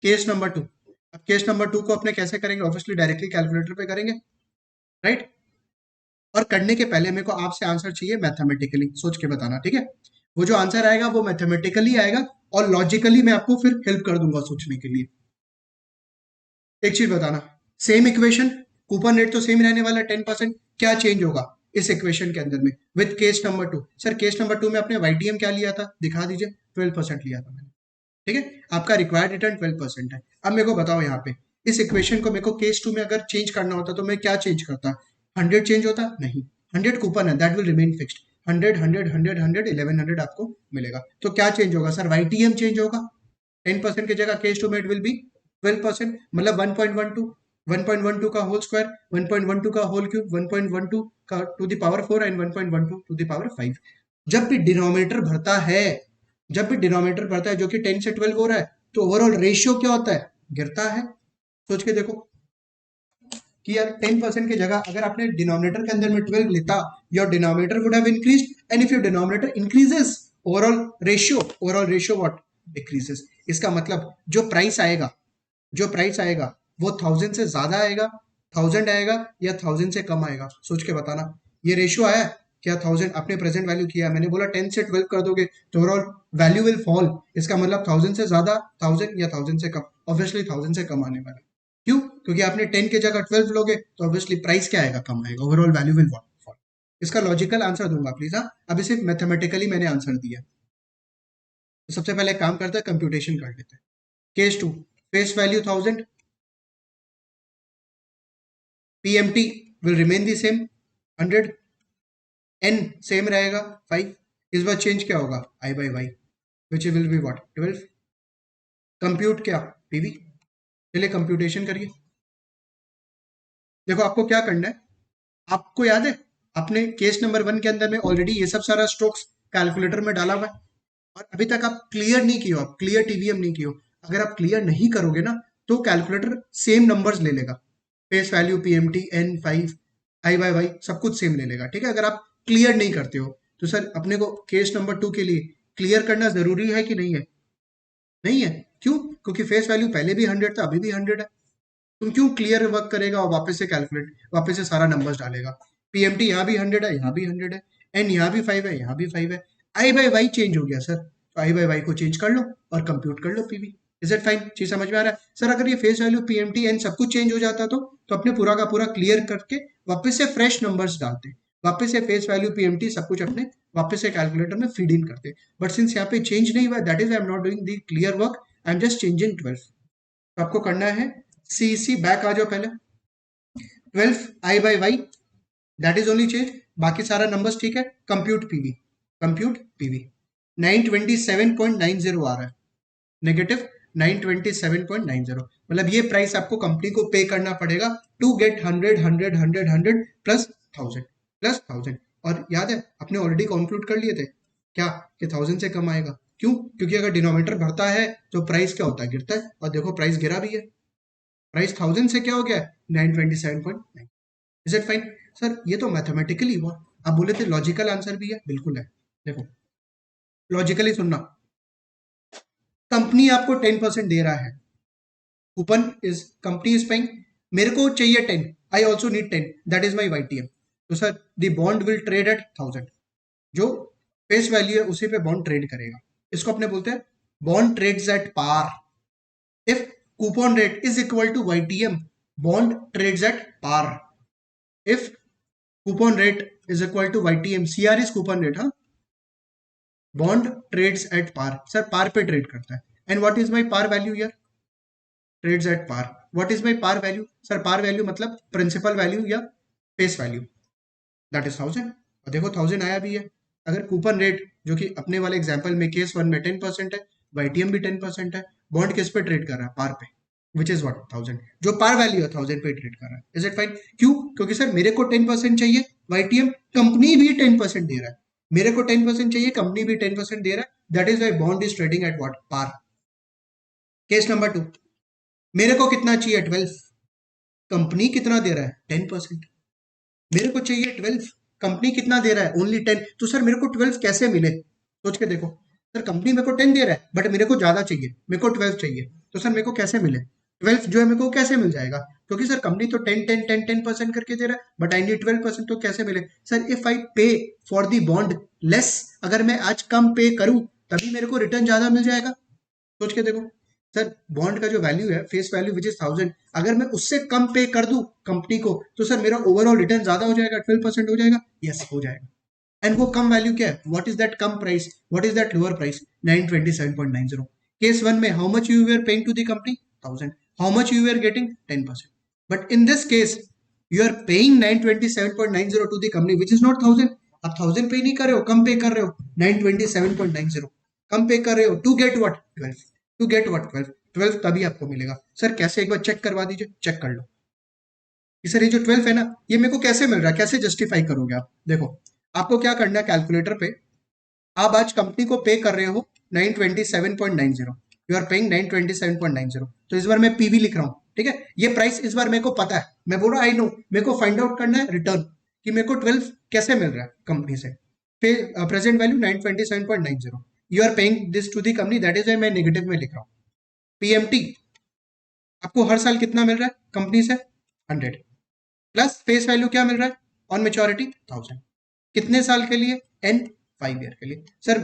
Case number two. अब केस नंबर टू को अपने कैसे करेंगे? ऑब्वियसली डायरेक्टली कैलकुलेटर पे करेंगे, राइट? और करने के पहले मेरे को आपसे आंसर चाहिए मैथमेटिकली, सोच के बताना, ठीक है? वो जो आंसर आएगा वो मैथमेटिकली आएगा और लॉजिकली मैं आपको फिर हेल्प कर दूंगा सोचने के लिए। एक चीज बताना, सेम इक्वेशन, कूपन रेट तो सेम रहने वाला है 10%, क्या चेंज होगा इस इक्वेशन के अंदर में with case number to? Sir case number to में आपने वाईटीएम क्या लिया था, दिखा दीजिए। 12% लिया था मैंने, ठीक है? आपका रिक्वायर्ड रिटर्न 12% है। अब मेरे को बताओ यहाँ पे इस इक्वेशन को मेरे को केस टू में अगर चेंज करना होता तो मैं क्या चेंज करता? 100 चेंज होता? नहीं, 100 कूपन है, दैट विल रिमेन फिक्स्ड। 100 100 100 100 1100 आपको मिलेगा। तो क्या चेंज होगा सर? वाईटीएम चेंज होगा। 10% की जगह केस टू में इट विल बी 12%, मतलब 1.12, 1.12 का होल स्क्वायर, 1.12 का होल क्यूब, 1.12 का to the power 4 and 1.12 to the power 5। जब भी डिनोमिनेटर भरता है, जब भी डिनोमिनेटर भरता है जो कि 10 से 12 हो रहा है, तो ओवरऑल रेशियो क्या होता है? गिरता है। सोच के देखो कि यार 10% की जगह अगर आपने डिनोमिनेटर के अंदर में 12 लेता, your denominator would have increased, and if your denominator increases, overall ratio what? Decreases. इसका मतलब जो प्राइस आएगा, जो प्राइस आएगा वो 1000 से ज्यादा आएगा, 1000 आएगा, या 1000 से कम आएगा? सोच के बताना। ये रेशियो आया क्या? 1000 आपने प्रेजेंट वैल्यू किया, मैंने बोला 10 से 12 कर दोगे तो ओवरऑल वैल्यू विल फॉल। इसका मतलब 1000 से ज्यादा, 1000, या 1000 से कम? ऑब्वियसली 1000 से कम आने वाला है। क्यों? क्योंकि आपने 10 की जगह 12 लोगे तो ऑब्वियसली प्राइस क्या आएगा? कम आएगा, ओवरऑल वैल्यू विल फॉल। इसका लॉजिकल आंसर दूंगा प्लीज। हाँ, अभी सिर्फ मैथमेटिकली मैंने आंसर दिया। तो सबसे पहले काम करते हैं, कंप्यूटेशन कर लेते हैं। Case two, face value 1000, PMT will remain the same 100, N same रहेगा 5। इस बार चेंज क्या होगा? I by Y, which will be what? 12। Compute क्या? पीवी। चलिए कंप्यूटेशन करिए। देखो आपको क्या करना है, आपको याद है आपने केस नंबर 1 के अंदर में ऑलरेडी ये सब सारा स्ट्रोक्स कैलकुलेटर में डाला हुआ है, और अभी तक आप क्लियर नहीं किए हो, आप क्लियर टीवीएम नहीं किए हो। अगर आप क्लियर नहीं करोगे ना तो कैलकुलेटर सेम नंबर्स ले लेगा, face value, PMT, N, 5, I by Y, सब कुछ सेम ले लेगा, ठीक है? अगर आप क्लियर नहीं करते हो तो सर अपने को केस नंबर 2 के लिए क्लियर करना जरूरी है कि नहीं है? नहीं है। क्यों? क्योंकि फेस वैल्यू पहले भी 100 था, अभी भी 100 है। तुम क्यों क्लियर वर्क करेगा और वापस से कैलकुलेट, वापस से सारा नंबर्स डालेगा? पीएमटी यहाँ भी 100 है, यहाँ भी 100 है, एन यहाँ भी 5 है, यहाँ भी 5 है, आई बाय वाई चेंज हो गया सर, तो आई बाय वाई को चेंज कर लो और कंप्यूट कर लो पीवी। Is it fine? चीज समझ में आ रहा है? सर अगर ये फेस वैल्यू, पीएमटी, एन सब कुछ चेंज हो जाता तो अपने पूरा का पूरा क्लियर करके वापस से फ्रेश नंबर्स डालते, वापस से फेस वैल्यू, पीएमटी सब कुछ अपने वापस से कैलकुलेटर में फीड इन करते। बट सिंस यहाँ पे चेंज नहीं हुआ, that is I am not doing the clear work, I am just changing 12। तो आपको करना है सी बैक आ जाओ पहले, 12 I by Y, that is only change, बाकी सारा नंबर्स ठीक है। कंप्यूट पीवी, कंप्यूट पीवी, 927.90 आ रहा है, नेगेटिव 927.90, मतलब ये प्राइस आपको कंपनी को पे करना पड़ेगा टू गेट 100 प्लस 1000। और याद है अपने ऑलरेडी कंक्लूड कर लिए थे क्या कि 1000 से कम आएगा? क्यों? क्योंकि अगर डिनोमिनेटर बढ़ता है तो प्राइस क्या होता है? गिरता है। और देखो प्राइस गिरा भी है, प्राइस 1000 से क्या हो गया? 927.9। Is it fine? सर ये तो मैथमेटिकली हुआ, आप बोले थे लॉजिकल आंसर भी है, बिल्कुल है। देखो लॉजिकली सुनना, कंपनी आपको 10% दे रहा है, coupon is, company is paying, मेरे को चाहिए 10, I also need 10, that is my YTM. तो sir the bond will trade at 1000, जो फेस वैल्यू है उसी पे बॉन्ड ट्रेड करेगा। इसको अपने बोलते हैं bond trades at par. If coupon rate is equal to YTM, bond trades at par. If coupon rate is equal to YTM, CR is coupon rate, हाँ, bond trades at par, sir par पे trade करता है। And what is my par value here? Trades at par. What is my par value? Sir par value मतलब principal value या face value, that is 1000। और देखो 1000 आया भी है। अगर कूपन रेट जो कि अपने वाले एग्जांपल में केस 1 में 10% है, वाईटीएम भी 10% है, बॉन्ड किस पे ट्रेड कर रहा है? पार पे, विच इज व्हाट? 1000। जो पार वैल्यू है 1000 पे ट्रेड कर रहा है। Is it fine? क्यों? क्योंकि सर मेरे को 10% चाहिए, वाईटीएम, कंपनी भी 10% दे रहा है, मेरे को 10% चाहिए, कंपनी भी 10% दे रहा है, that is why bond is trading at what? Par. Case number 2, मेरे को कितना चाहिए? 12, कंपनी कितना दे रहा है? 10%, मेरे को चाहिए 12, कंपनी कितना दे रहा है, ओनली 10। तो सर मेरे को 12 कैसे मिले, सोच के देखो। सर कंपनी मेरे को 10 दे रहा है बट मेरे को ज्यादा चाहिए, मेरे को 12 चाहिए, तो सर मेरे को कैसे मिले 12 जो है, मेरे को कैसे मिल जाएगा? क्योंकि सर कंपनी तो 10 करके दे रहा है बट आई नीड 12%, तो कैसे मिले? सर इफ आई पे फॉर द बॉन्ड लेस, अगर मैं आज कम पे करूं तभी मेरे को रिटर्न ज्यादा मिल जाएगा। सोच के देखो। सर बॉन्ड का जो वैल्यू है, फेस वैल्यू विच इज 1000, अगर मैं उससे कम पे कर दूं कंपनी को, तो सर मेरा ओवरऑल रिटर्न ज्यादा हो जाएगा, 12% हो जाएगा। यस हो जाएगा। एंड वो कम वैल्यू क्या है, व्हाट इज दैट कम price, what is that lower price, 927.90। Case one में how much you were paying to the company, 1000, how much you were getting 10%। But in this case you are paying 927.90 to the company which is not 1000। आप 1000 पे नहीं कर रहे हो, कम पे कर रहे हो, 927.90 कम पे कर रहे हो, to get what 12, to get what 12, 12 तभी आपको मिलेगा। सर कैसे, एक बार चेक करवा दीजिए, चेक कर लो कि सर ये जो 12 है ना, ये मेरे को कैसे मिल रहा है, कैसे जस्टिफाई करोगे आप? देखो आपको क्या करना है, कैलकुलेटर पे आप आज कंपनी को पे कर रहे हो 927.90, यू आर पेइंग 927.90, तो इस बार मैं पीवी लिख रहा हूँ, ठीक है? ये प्राइस इस बार मेरे को पता है, मैं बोल रहा आई नो, मेरे को फाइंड आउट करना है रिटर्न कि मेरे को 12 कैसे मिल रहा है कंपनी से। Present value 927.90, you are paying this to the company, that is why मैं नेगेटिव में लिख रहा हूँ। पीएमटी आपको हर साल कितना मिल रहा है कंपनी से, 100, प्लस फेस वैल्यू क्या मिल रहा है ऑन मेच्योरिटी, 1000, कितने साल के लिए, एन 5 ईयर के लिए। सर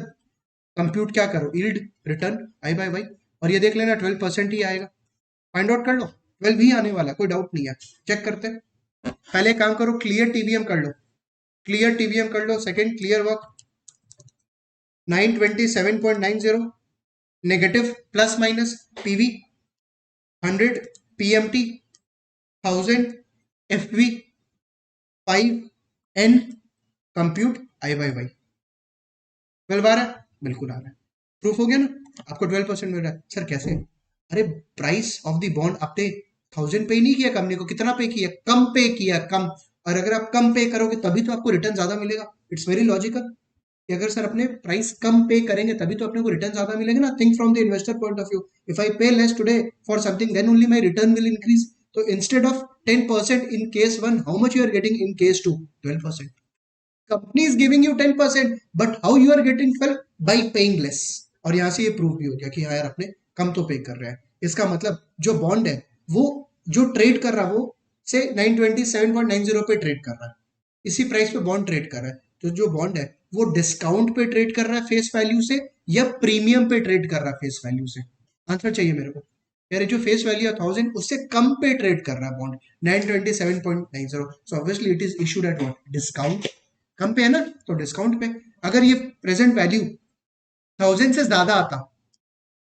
कंप्यूट क्या करो, yield return I by Y, और ये देख लेना 12% ही आएगा, फाइंड आउट कर लो, 12 ही आने वाला, कोई डाउट नहीं है। चेक करते हैं, पहले काम करो, क्लियर टीवीएम कर लो, क्लियर टीवीएम कर लो, second clear work, 927.90 negative plus minus PV 100, PMT 1000, FV 5, N compute I by Y. 12 आ रहा है, बिल्कुल आ रहा है, प्रूफ हो गया ना, आपको 12% मिल रहा है। सर कैसे? अरे प्राइस ऑफ द बॉन्ड आपने 1000 पे नहीं किया कंपनी को, कितना पे किया, कम पे किया, कम। और अगर आप कम पे करोगे तभी तो आपको रिटर्न ज्यादा मिलेगा, इट्स वेरी लॉजिकल कि अगर सर अपने प्राइस कम पे करेंगे तभी तो अपने को रिटर्न ज्यादा मिलेगा ना। Think from the investor point of view, if I pay less today for something then only my return will increase. तो instead of 10% in case one, how much you are getting in case two, 12%। Company is giving you 10%, but how you are getting 12, by paying less. और यहां से ये prove भी हो गया कि हाँ यार अपने कम तो पे कर रहा है। इसका मतलब जो बॉन्ड है वो जो ट्रेड कर रहा है वो से 927.90 पे ट्रेड कर रहा है, इसी प्राइस पे बॉन्ड ट्रेड कर रहा है। तो जो बॉन्ड है वो डिस्काउंट पे ट्रेड कर रहा है फेस वैल्यू से, या प्रीमियम पे ट्रेड कर रहा है फेस वैल्यू से? आंसर चाहिए मेरे को यार। जो फेस वैल्यू है 1000 उससे कम पे ट्रेड कर रहा है bond 927.90, so obviously it is issued at what, discount. कम पे है ना तो डिस्काउंट पे। अगर ये प्रेजेंट वैल्यू 1000 से ज्यादा आता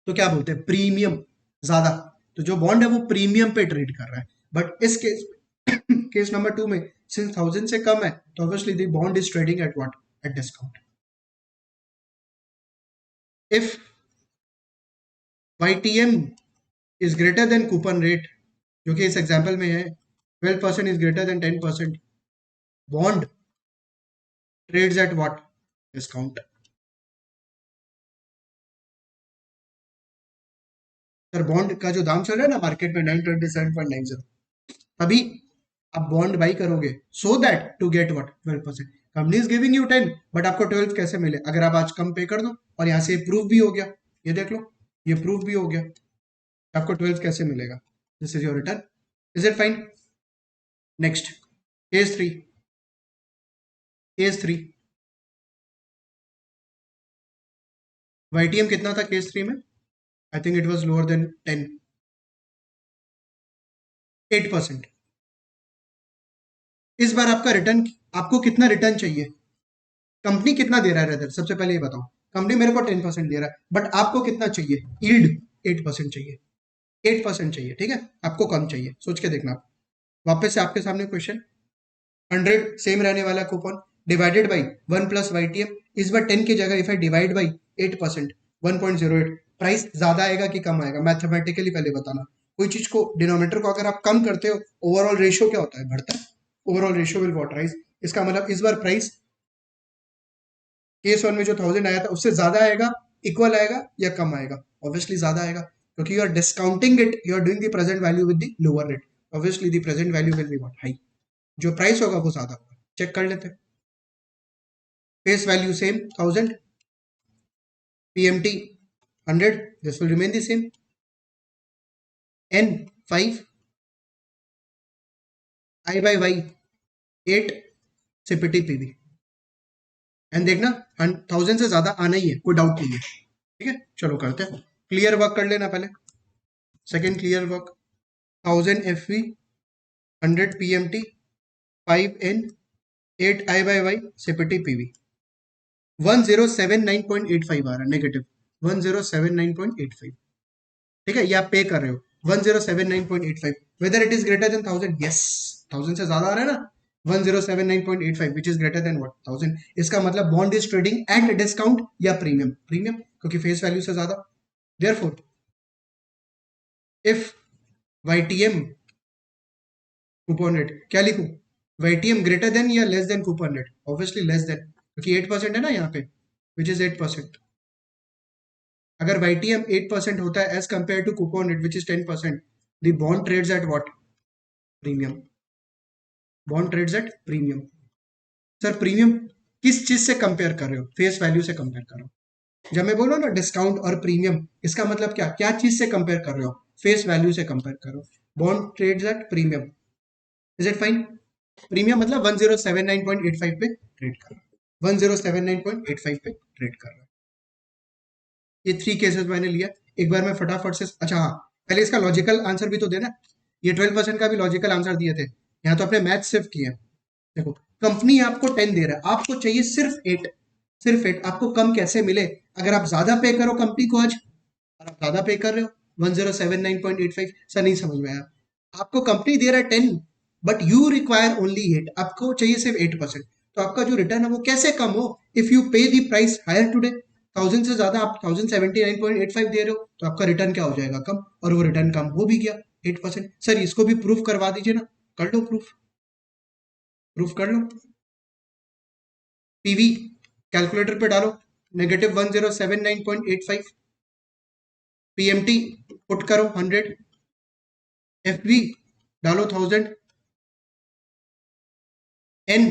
तो क्या बोलते हैं, प्रीमियम ज्यादा। तो जो बॉन्ड है वो प्रीमियम पे ट्रेड कर रहा है, बट इस केस केस नंबर 2 में सिंस 1000 से कम है तो obviously the bond is trading at what, at discount. If YTM is greater than coupon rate, जो कि इस एग्जांपल में है 12% is greater than 10%, bond trades at what, discount. Sir bond का जो दाम चल रहा है ना मार्केट में 927.90, तभी आप बॉन्ड बाई करोगे so that to get what, 12%। Company is giving you 10 but आपको 12 कैसे मिले, अगर आप आज कम पे कर दो, और यहाँ से प्रूफ भी हो गया, ये देख लो, ये प्रूफ भी हो गया, आपको 12 कैसे मिलेगा। This is your return, is it fine? Next case 3, case 3 YTM कितना था केस 3 में, I think it was lower than 10, 8%। इस बार आपका रिटर्न, आपको कितना रिटर्न चाहिए, कंपनी कितना दे रहा है रेदर, सबसे पहले ये बताओ। कंपनी मेरे को 10% दे रहा है बट आपको कितना चाहिए, यील्ड 8% चाहिए, 8% चाहिए, ठीक है? आपको कम चाहिए, सोच के देखना आप। वापस से आपके सामने क्वेश्चन, 100 सेम रहने वाला coupon divided by 1 plus YTM, इस बार 10 की जगह if I divide by 8%, 1.08, price ज्यादा आएगा कि कम आएगा, मैथमेटिकली पहले बताना। कोई चीज को डिनोमिनेटर को अगर आप कम करते हो ओवरऑल रेशियो क्या होता है, बढ़ता है, overall ratio will what, rise. इसका मतलब इस बार प्राइस केस 1 में जो 1000 आया था उससे ज्यादा आएगा, इक्वल आएगा, या कम आएगा? ऑब्वियसली ज्यादा आएगा, क्योंकि you are discounting it, you are doing the present value with the lower rate, obviously the present value will be what, high. जो प्राइस होगा वो ज्यादा होगा। चेक कर लेते हैं। Face value same 1000, PMT 100, this will remain the same. N 5, I by Y 8, CPT PV। And देखना 1000 से ज्यादा आना ही है, कोई डाउट नहीं है। ठीक है, चलो करते हैं। क्लियर वर्क कर लेना पहले। Second clear work 1000 FV 100 PMT 5N 8 I by Y CPT PV 1079.85 आ रहा है, नेगेटिव 1079.85। ठीक है, ये आप पे कर रहे हो 1079.85, whether it is greater then 1000, yes 1000 से ज्यादा आ रहा है ना, 1079.85 which is greater then what 1000। इसका मतलब bond is trading at discount या प्रीमियम, प्रीमियम क्योंकि फेस वैल्यू से ज्यादा। Therefore if YTM coupon rate, क्या लिखूं, YTM ग्रेटर देन या less than coupon rate, obviously less than, क्योंकि 8% है ना यहाँ पे, विच इज 8%। अगर YTM 8% होता है as compare to coupon rate which is 10%, the bond trades at what, premium. Bond trades at premium. Sir premium किस चीज से कंपेयर कर रहे हो, फेस वैल्यू से कंपेयर कर रहे हो। जब मैं बोल रहा हूँ ना डिस्काउंट और प्रीमियम, इसका मतलब क्या, क्या चीज से कंपेयर कर रहे हो, फेस वैल्यू से कंपेयर कर रहे हो। Bond trades at premium, is it fine. Premium मतलब 1079.85 पे ट्रेड कर रहा है, 1079.85 पे ट्रेड कर रहा है। ये 3 केसेस मैंने लिया, एक बार मैं फटाफट से, अच्छा हाँ पहले इसका लॉजिकल आंसर भी तो देना। ये 12% का भी लॉजिकल आंसर दिए थे, यहाँ तो अपने मैथ सिर्फ किए। देखो कंपनी आपको 10 दे रहा है, आपको चाहिए सिर्फ 8, सिर्फ 8, आपको कम कैसे मिले। अगर आप ज्यादा पे करो कंपनी को आज, और आप ज्यादा पे कर रहे हो 1079.85, सर नहीं समझ में आया। आपको कंपनी दे रहा है 10 बट यू रिक्वायर ओनली 8, आपको चाहिए सिर्फ 8%, तो आपका जो रिटर्न है वो कैसे कम हो। इफ यू पे दी प्राइस हायर टुडे, 1000 से ज्यादा आप 1079.85 दे रहे हो, तो आपका रिटर्न क्या हो जाएगा, कम, और वो रिटर्न कम हो भी गया 8%। सर इसको भी प्रूफ करवा दीजिए ना, कर लो प्रूफ, प्रूफ कर लो। पीवी कैलकुलेटर पे डालो, नेगेटिव 1079.85, पीएमटी पुट करो 100, एफवी डालो 1000, एन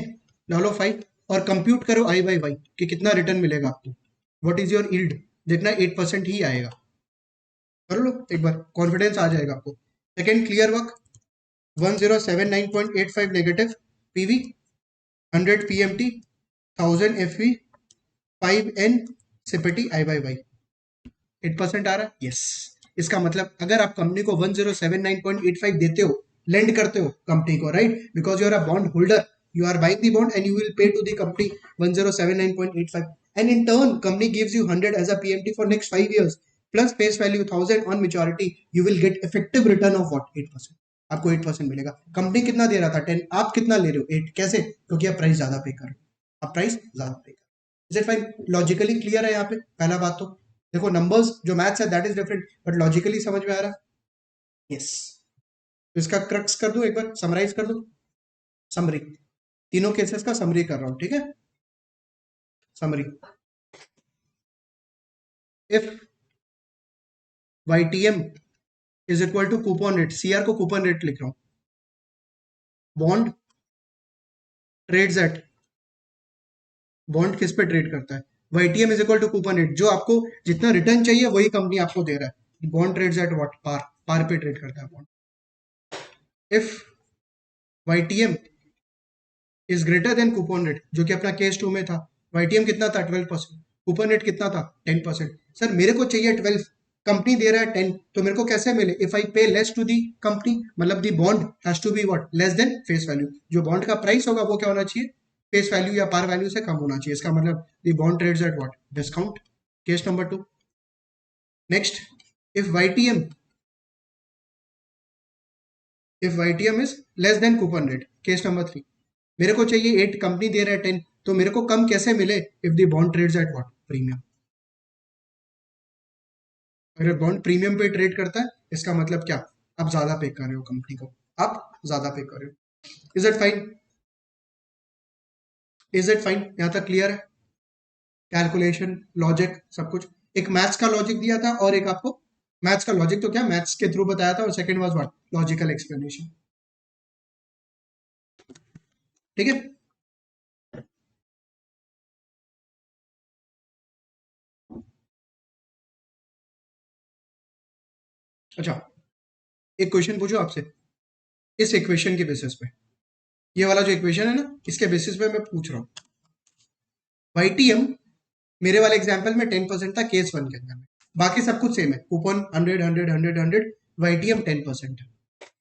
डालो 5, और कंप्यूट करो आई बाई वाई कि कितना रिटर्न मिलेगा आपको, व्हाट इज योर यील्ड। देखना 8% ही आएगा, कर लो एक बार, कॉन्फिडेंस आ जाएगा आपको। Second clear work 1079.85 negative, PV 100 PMT 1000 FV 5N CPT I by Y, 8% आ रहा है, यस। इसका मतलब अगर आप कंपनी को 1079.85 देते हो, लेंड करते हो कंपनी को, right, because you are a bond holder, you are buying the bond and you will pay to the company 1079.85, and in turn company gives you 100 as a PMT for next 5 years plus face value 1000 on maturity, you will get effective return of what 8%, आपको 8% मिलेगा। Company कितना दे रहा था 10, आप कितना ले रहे हो 8, कैसे, क्योंकि आप प्राइस ज्यादा पे कर रहे हो, आप प्राइस ज्यादा पे कर रहे हो। Is it fine, logically clear है यहाँ पे, पहला बात तो देखो नंबर्स जो मैथ्स है that is different, but logically समझ में आ रहा है, यस। तो इसका क्रक्स कर दूं, एक बार समराइज कर दूं, समरी, तीनों केसेस का समरी कर रहा हूं, ठीक है। Summary, if YTM is equal to coupon rate, CR को कूपन रेट लिख रहा हूं, बॉन्ड ट्रेड्स एट, बॉन्ड किस पे ट्रेड करता है, YTM is equal to coupon rate, जो आपको जितना रिटर्न चाहिए वही कंपनी आपको दे रहा है, बॉन्ड ट्रेड्स एट व्हाट, पार, पार पे ट्रेड करता है bond. If YTM is greater than coupon rate, जो कि अपना केस 2 में था, YTM कितना था 12%, कूपन रेट कितना था 10%। सर मेरे को चाहिए 12, कंपनी दे रहा है 10, तो मेरे को कैसे मिले, if I pay less to the company, मतलब the bond has to be what, less than face value, जो बॉन्ड का प्राइस होगा वो क्या होना चाहिए, फेस वैल्यू या पार वैल्यू से कम होना चाहिए, इसका मतलब the bond trades at what, discount, case number 2। Next, if YTM, if YTM is less than coupon rate, case number 3, मेरे को चाहिए 8, कंपनी दे रहा है 10, तो मेरे को कम कैसे मिले, if the bond trades at what, premium. अगर बॉन्ड प्रीमियम पे ट्रेड करता है, इसका मतलब क्या, आप ज्यादा पे कर रहे हो कंपनी को, आप ज्यादा पे कर रहे हो। Is it fine, is it fine, यहां तक क्लियर है, कैलकुलेशन लॉजिक सब कुछ। एक मैथ्स का लॉजिक दिया था और एक आपको, मैथ्स का लॉजिक तो क्या मैथ्स के थ्रू बताया था, और second was what, logical explanation, ठीक है। अच्छा, एक क्वेश्चन पूछो आपसे इस इक्वेशन के बेसिस पे। ये वाला जो इक्वेशन है ना, इसके बेसिस पे मैं पूछ रहा हूँ। YTM मेरे वाले एग्जांपल में 10% था केस वन के अंदर में, बाकी सब कुछ सेम है। कूपन 100 YTM 10% है।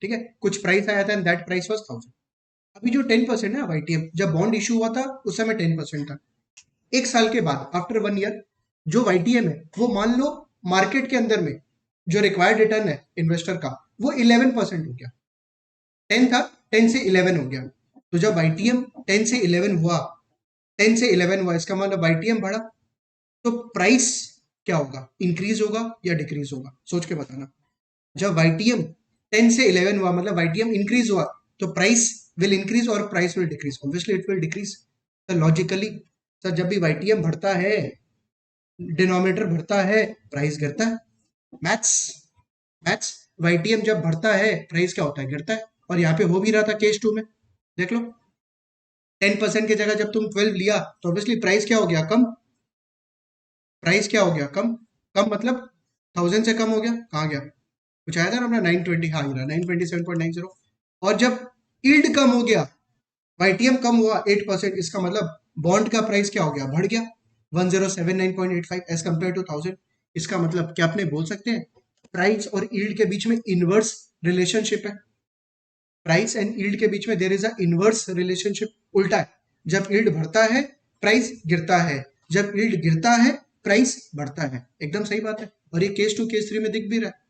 ठीक है, कुछ प्राइस आया था एंड दैट प्राइस वाज 1000। अभी जो 10% है YTM, जब बॉन्ड इशू हुआ था उस समय 10% था। एक साल के बाद आफ्टर 1 ईयर जो YTM है वो मान लो मार्केट के अंदर में जो रिक्वायर्ड रिटर्न है इन्वेस्टर का वो 11% हो गया। 10 था, 10 से 11 हो गया। तो जब YTM 10 से 11 हुआ, 10 से 11 हुआ, इसका मतलब YTM बढ़ा, तो प्राइस क्या होगा, इंक्रीज होगा या डिक्रीज होगा, सोच के बताना। जब YTM 10 से 11 हुआ मतलब YTM इंक्रीज हुआ, तो प्राइस विल इंक्रीज और price will decrease, obviously it will decrease. तो लॉजिकली सर जब भी YTM बढ़ता है, डिनोमिनेटर बढ़ता है, प्राइस गिरता है। Maths, maths. YTM जब बढ़ता है प्राइस क्या होता है, गिरता है। और यहाँ पे हो भी रहा था केस टू में, देख लो। 10% की जगह जब तुम 12 लिया तो ऑब्वियसली प्राइस क्या हो गया, कम। प्राइस क्या हो गया, कम। कम मतलब 1000 से कम हो गया, कहाँ गया, कुछ आया था ना अपना 920, हाँ 927.90। और जब यील्ड कम हो गया, YTM कम हुआ 8%, इसका मतलब बॉन्ड का प्राइस क्या हो गया, बढ़ गया 1079.85 एज कम्पेयर टू 1000। इसका मतलब क्या अपने बोल सकते हैं प्राइस और यील्ड के बीच में इनवर्स रिलेशनशिप है। प्राइस एंड यील्ड के बीच में there is a inverse relationship, उल्टा है। जब यील्ड बढ़ता है प्राइस गिरता है, जब यील्ड गिरता है प्राइस बढ़ता है। एकदम सही बात है, और ये केस टू केस थ्री में दिख भी रहा है।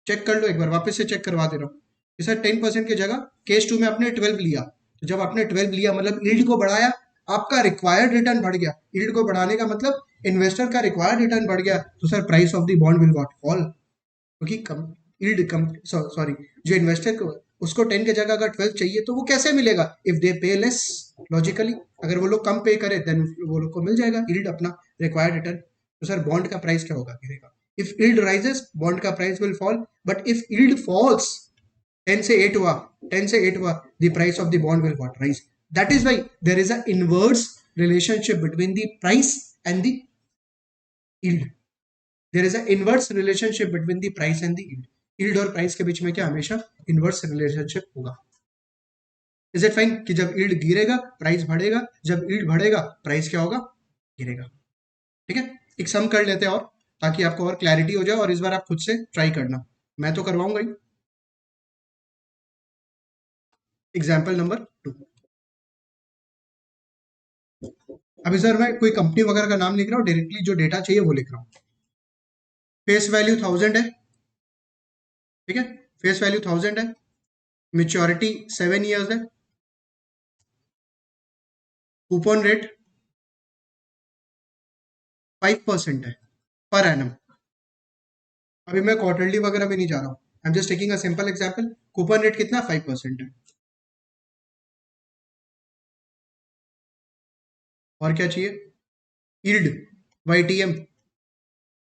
चेक कर लो एक बार, वापस से चेक करवा दे रहा हूँ। जैसे 10% की जगह केस टू में आपने 12 लिया, तो जब आपने 12 लिया मतलब यील्ड को बढ़ाया, आपका रिक्वायर्ड रिटर्न बढ़ गया। यील्ड को बढ़ाने का मतलब इन्वेस्टर का रिक्वायर्ड रिटर्न बढ़ गया, तो sir price of the bond will what, fall. क्योंकि कम यील्ड कम, सॉरी, जो इन्वेस्टर को उसको 10 की जगह अगर 12 चाहिए तो वो कैसे मिलेगा, इफ दे पे लेस। लॉजिकली अगर वो लोग कम पे करे देन वो लोग को मिल जाएगा यील्ड अपना रिक्वायर्ड रिटर्न। तो सर बॉन्ड का प्राइस क्या होगा, गिरेगा। इफ यील्ड राइजेस बॉन्ड का price will fall, but if yield falls, 10 से 8 हुआ, 10 से 8 हुआ, the price of the bond will what, rise. That is why there is a inverse relationship between the price and the yield. There is a inverse relationship between the price and the yield. Yield और price के बीच में क्या, हमेशा inverse relationship होगा। Is it fine कि जब yield गिरेगा प्राइस बढ़ेगा, जब यील्ड बढ़ेगा प्राइस क्या होगा, गिरेगा। ठीक है, एक सम कर लेते हैं और, ताकि आपको और क्लैरिटी हो जाए, और इस बार आप खुद से ट्राई करना, मैं तो करवाऊंगा ही। Example number 2। अभी सर मैं कोई कंपनी वगैरह का नाम लिख रहा हूँ, डायरेक्टली जो डेटा चाहिए वो लिख रहा हूँ। फेस वैल्यू 1000 है, ठीक है, फेस वैल्यू 1000 है। मेच्योरिटी 7 ईयर्स है। कूपन रेट 5% है पर एनम। अभी मैं क्वार्टरली वगैरह में नहीं जा रहा हूँ, I am just taking a simple example. Coupon rate कितना, 5% है। और क्या चाहिए, यील्ड, YTM,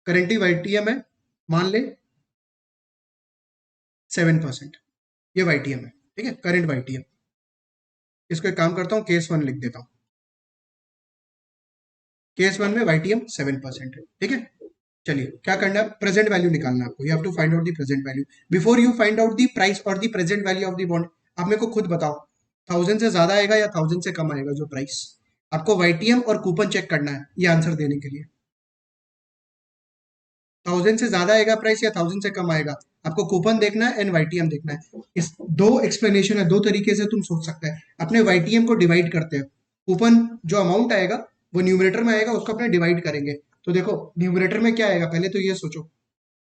करेंटली YTM है, मान ले 7%, ये YTM है, ठीक है, करंट YTM। इसको एक काम करता हूँ, केस वन लिख देता हूँ। केस वन में YTM 7% है, ठीक है। चलिए क्या करना है, प्रेजेंट वैल्यू निकालना है आपको। You have to find out the present value before you find out the price और the present value of the bond. आप मेरे को खुद बताओ, 1000 से ज्यादा आएगा या 1000 से कम आएगा जो प्राइस। आपको YTM और कूपन चेक करना है ये आंसर देने के लिए। 1000 से ज्यादा आएगा प्राइस या 1000 से कम आएगा, आपको कूपन देखना है एंड YTM देखना है। इस दो एक्सप्लेनेशन है, दो तरीके से तुम सोच सकते हैं। अपने YTM को डिवाइड करते हैं, कूपन जो अमाउंट आएगा वो न्यूमरेटर में आएगा, उसको अपने डिवाइड करेंगे। तो देखो न्यूमरेटर में क्या आएगा, पहले तो ये सोचो,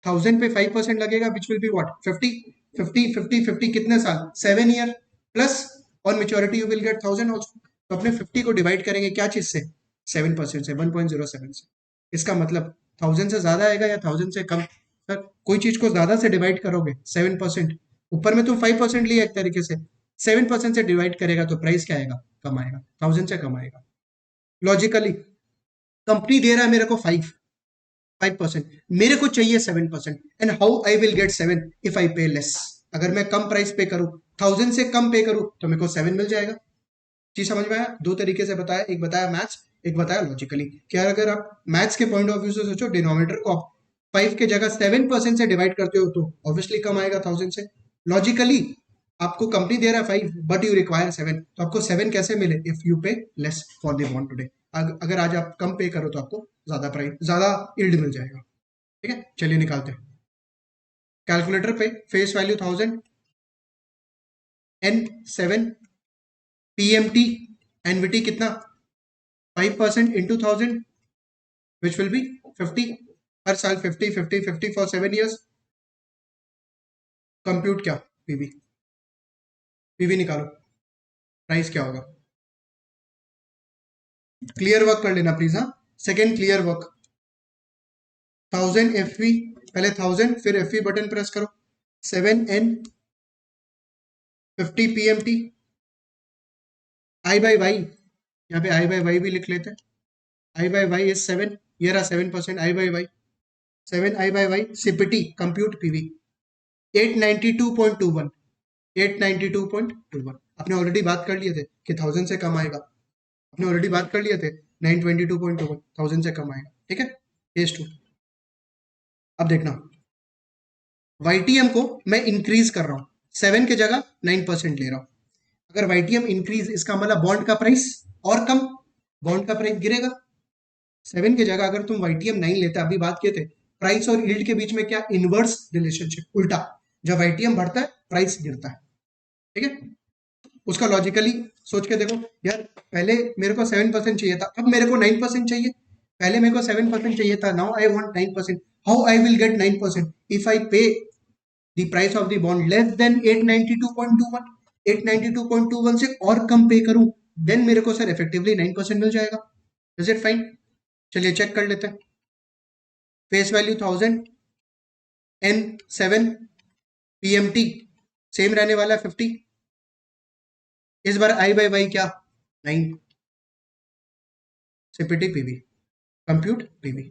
1000 पे 5% लगेगा विच विल बी व्हाट, 50। 50 कितने साल, 7 year, plus on maturity you will get 1000 also. तो अपने 50 को डिवाइड करेंगे क्या चीज से, 7% से, 1.07 से। इसका मतलब 1000 से ज्यादा आएगा या 1000 से कम। सर कोई चीज को ज्यादा से डिवाइड करोगे 7%, ऊपर में तुम 5% लिया एक तरीके से, 7% से डिवाइड करेगा तो प्राइस क्या आएगा, कम आएगा, 1000 से कम आएगा। लॉजिकली कंपनी दे रहा है मेरे को 5%, मेरे को चाहिए 7%, and how I will gate 7 if I pay less. अगर मैं कम प्राइस पे करूं, 1000 से कम पे करूं, तो मेरे को 7 मिल जाएगा। चीज समझ में आया, दो तरीके से बताया, एक बताया मैथ्स, एक बताया लॉजिकली। क्या अगर आप मैथ्स के पॉइंट ऑफ व्यू से सोचो, डिनोमिनेटर को आप 5 के जगह 7% से डिवाइड करते हो तो ऑब्वियसली कम आएगा 1000 से। लॉजिकली आपको कंपनी दे रहा है 5 बट यू रिक्वायर 7, तो आपको 7 कैसे मिले? इफ यू पे less for the bond today. अगर आज आप कम पे करो तो आपको ज्यादा प्राइस, ज्यादा यील्ड मिल जाएगा। ठीक है, चलिए निकालते हैं। कैलकुलेटर पे face value 1000, N 7, PMT NVT कितना 5% इंटू 1000 विच विल बी 50, हर साल 50 50 50 फॉर 7 ईयर्स। कंप्यूट क्या? पीवी, पीवी निकालो, प्राइस क्या होगा? क्लियर वर्क कर लेना प्लीज। हाँ, second clear work 1000 F V, पहले 1000 फिर एफ वी बटन प्रेस करो, 7N 50 PMT, I by Y, यहाँ पे आई बाई वाई भी लिख लेते हैं। आई बाई वाई इज 7, ये रहा 7% I by Y, 7 I by Y CPT compute PV 892.21, 892.21। आपने ऑलरेडी बात कर लिए थे कि 1000 से कम आएगा, आपने ऑलरेडी बात कर लिए थे 922.21, 1000 से कम आएगा। ठीक है, केस 2। अब देखना, वाईटीएम को मैं इंक्रीज कर रहा हूं, 7 के जगह 9% ले रहा हूं। अगर वाईटीएम इंक्रीज, इसका मतलब बॉन्ड का प्राइस और कम, बॉन्ड का प्राइस गिरेगा। 7 की जगह अगर तुम वाईटीएम 9 लेते, अभी बात किए थे प्राइस और यील्ड के बीच में क्या इनवर्स रिलेशनशिप, उल्टा, जब वाईटीएम बढ़ता है प्राइस गिरता है। ठीक है, उसका लॉजिकली सोच के देखो यार, पहले मेरे को 7% चाहिए था, अब मेरे को 9% चाहिए। पहले मेरे को 7% चाहिए था, now I want 9%। How I will get 9% if I pay the price of the bond less than 892.21, 892.21 से और कम पे करूं, देन मेरे को सर इफेक्टिवली 9% मिल जाएगा। Is it fine? चलिए चेक कर लेते हैं। Face value 1000, N 7, PMT same रहने वाला है 50। इस बार आई बाई वाई क्या 9, CPT PV compute PV,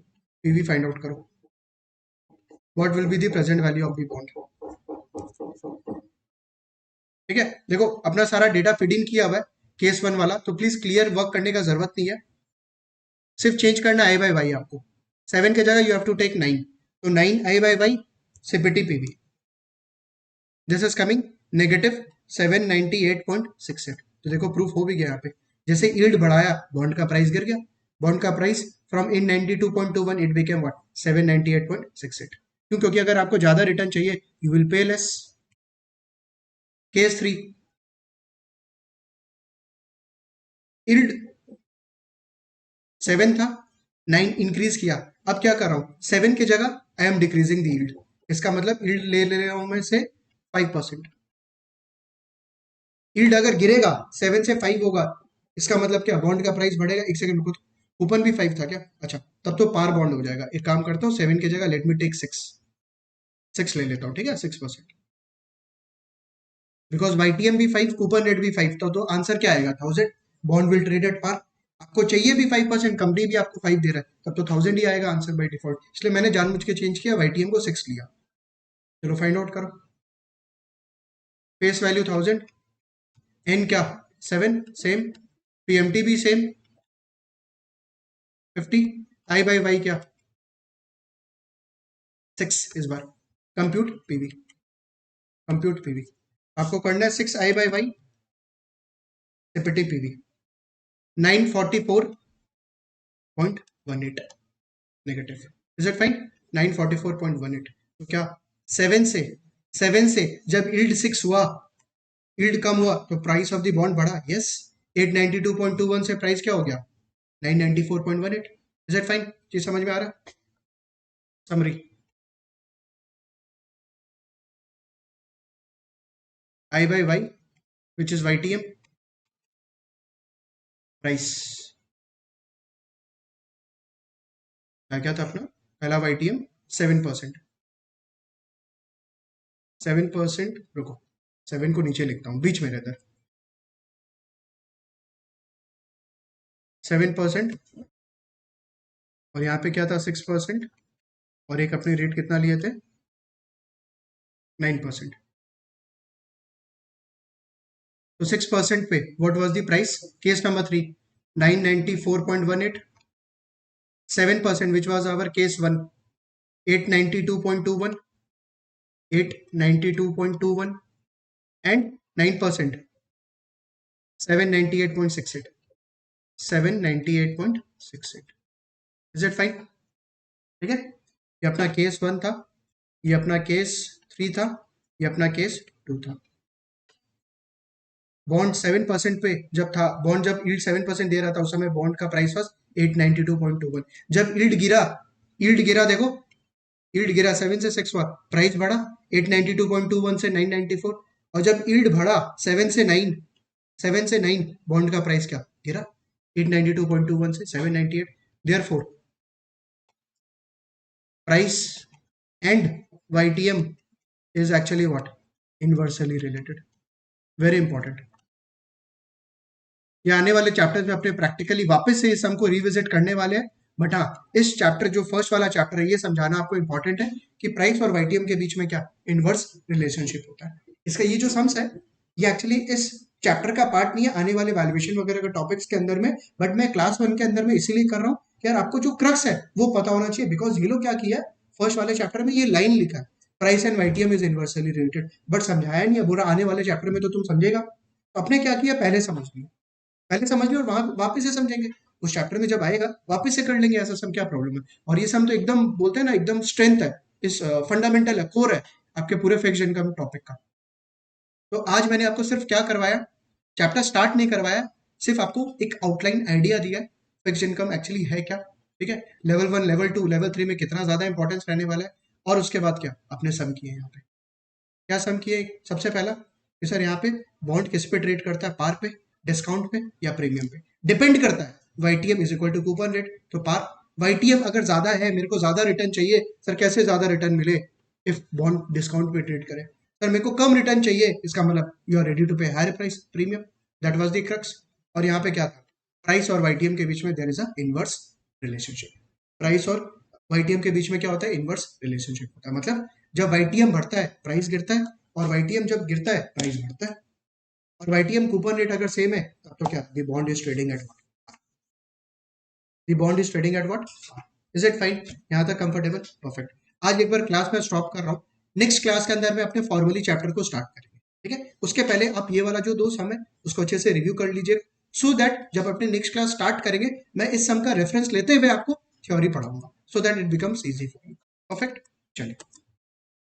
PV find out करो। What will be the present value of the bond? ठीक है, देखो अपना सारा डेटा फीड इन किया हुआ है केस 1 वाला, तो प्लीज क्लियर वर्क करने का जरूरत नहीं है, सिर्फ चेंज करना आई बाई वाई। आपको 7 के जगह यू हैव टू टेक 9, तो 9 I by Y CPT PV, this is coming negative 798.68। तो देखो प्रूफ हो भी गया यहाँ पे, जैसे यील्ड बढ़ाया बॉन्ड का प्राइस गिर गया, बॉन्ड का price from 892.21 it became what 798.68। क्यों? क्योंकि अगर आपको ज्यादा रिटर्न चाहिए you will pay less. Case 3, yield 7 था, 9 इंक्रीज किया, अब क्या कर रहा हूं 7 की जगह I am decreasing the yield, इसका मतलब यील्ड ले रहा हूं मैं से 5%। यील्ड अगर गिरेगा 7 से 5 होगा, इसका मतलब क्या बॉन्ड का प्राइस बढ़ेगा। एक सेकंड रुको, कूपन भी 5 था क्या? अच्छा, तब तो पार बॉन्ड हो जाएगा। एक काम करता हूँ 7 की जगह लेट मी टेक 6 ले लेता हूँ। ठीक है, 6%, बिकॉज वाईटीएम भी 5, कूपन रेट भी 5, तो आंसर क्या आएगा 1000। Bond will trade at par, आपको चाहिए भी 5%, कंपनी भी आपको 5 दे रहा है, तब तो 1000 ही आएगा आंसर बाई डिफॉल्ट। इसलिए मैंने जानबूझ के चेंज किया, वाईटीएम को 6 लिया। चलो फाइंड आउट करो। फेस वैल्यू 1000, एन क्या 7 सेम, पीएमटी भी सेम 50, आई बाई वाई क्या 6 इस बार, कंप्यूट पीवी, कंप्यूट पीवी आपको करना है 6 I by Y CPT PV 944.18 negative. Is it fine? 944.18। तो क्या 7 से, 7 से जब यील्ड 6 हुआ, यील्ड कम हुआ तो प्राइस ऑफ द बॉन्ड बढ़ा। यस, 892.21 से प्राइस क्या हो गया 994.18। Is it fine? चीज समझ में आ रहा है? Summary, I by Y which is YTM price, क्या था अपना पहला वाईटीएम 7%, 7%, रुको 7 को नीचे लिखता हूँ, बीच में रहता है 7%, और यहाँ पे क्या था 6%, और एक अपने रेट कितना लिए थे 9%। तो 6% पे what was the price? Case number 3 994.18, 7% which was our case 1 892.21, 892.21 and 9%, 798.68, 798.68. Is it fine? ठीक है, ये अपना केस 1 था, ये अपना केस 3 था, ये अपना केस 2 था। बॉन्ड 7% पे जब था, बॉन्ड जब यील्ड 7% दे रहा था उस समय बॉन्ड का प्राइस वाज 892.21। जब यील्ड गिरा देखो, यील्ड गिरा 7 से 6 हुआ, प्राइस बढ़ा 892.21 से 994। और जब यील्ड बढ़ा 7 से 9 बॉन्ड का प्राइस क्या गिरा 892.21 से 798। Therefore price and YTM is actually what? Inversely related. Very important. ये आने वाले चैप्टर्स में अपने प्रैक्टिकली वापस से इस सम को रिविजिट करने वाले हैं, बट हाँ इस चैप्टर जो फर्स्ट वाला चैप्टर है ये समझाना आपको इंपॉर्टेंट है कि प्राइस और वाईटीएम के बीच में क्या इनवर्स रिलेशनशिप होता है। इसका ये जो सम्स है ये एक्चुअली इस चैप्टर का पार्ट नहीं है, आने वाले वैल्यूएशन वगैरह के टॉपिक्स के अंदर में, बट मैं क्लास 1 के अंदर में इसीलिए कर रहा हूँ कि यार आपको जो क्रक्स है वो पता होना चाहिए। बिकॉज ये लोग क्या किया है, फर्स्ट वाले चैप्टर में ये लाइन लिखा है price and YTM is inversely related, but समझाया नहीं है। बुरा आने वाले चैप्टर में तो तुम समझेगा, तो अपने क्या किया पहले समझ लिया, पहले समझ लिया और वहां वापस से समझेंगे, उस चैप्टर में जब आएगा वापस से कर लेंगे, ऐसा सम क्या प्रॉब्लम है। और ये सम तो एकदम बोलते हैं ना एकदम स्ट्रेंथ है, इस फंडामेंटल है, कोर है आपके पूरे फिक्स्ड इनकम टॉपिक का। तो आज मैंने आपको सिर्फ क्या करवाया, चैप्टर स्टार्ट नहीं करवाया, सिर्फ आपको एक आउटलाइन आइडिया दिया फिक्स्ड इनकम एक्चुअली है क्या। ठीक है, लेवल 1 लेवल 2 लेवल 3 में कितना ज्यादा इंपॉर्टेंस रहने वाला है, और उसके बाद क्या अपने सम किए यहाँ पे, क्या सम किए। सबसे पहला कि सर यहाँ पे बॉन्ड किस पे ट्रेड करता है, पार पे, डिस्काउंट पे या प्रीमियम पे, डिपेंड करता है। YTM is equal to coupon rate, तो पार वाईटीएम अगर ज्यादा है, मेरे को ज्यादा रिटर्न चाहिए, सर कैसे ज्यादा रिटर्न मिले, इफ बॉन्ड डिस्काउंट पे ट्रेड करे। सर मेरे को कम रिटर्न चाहिए, इसका मतलब you are ready to pay higher price premium, that was the crux. और यहाँ पे क्या था, प्राइस और वाईटीएम के बीच में there is a inverse relationship. Price और वाईटीएम के बीच में क्या होता है, इनवर्स रिलेशनशिप होता है। मतलब जब वाईटीएम बढ़ता है प्राइस गिरता है, और वाईटीएम जब गिरता है प्राइस बढ़ता है। और वाईटीएम कूपन रेट अगर सेम है तब तो क्या, the bond is trading at what, the bond is trading at what. Is it fine, यहाँ तक कंफर्टेबल, परफेक्ट। आज एक बार क्लास में स्टॉप कर रहा हूँ, नेक्स्ट क्लास के अंदर में अपने फॉर्मूली चैप्टर को स्टार्ट करेंगे। ठीक है, उसके पहले आप ये वाला जो 2 सम है उसको अच्छे से रिव्यू कर लीजिए, सो दैट जब अपने नेक्स्ट क्लास स्टार्ट करेंगे मैं इस सम का रेफरेंस लेते हुए आपको थ्योरी पढ़ाऊंगा, so that it becomes easy for you. Perfect, चलिए।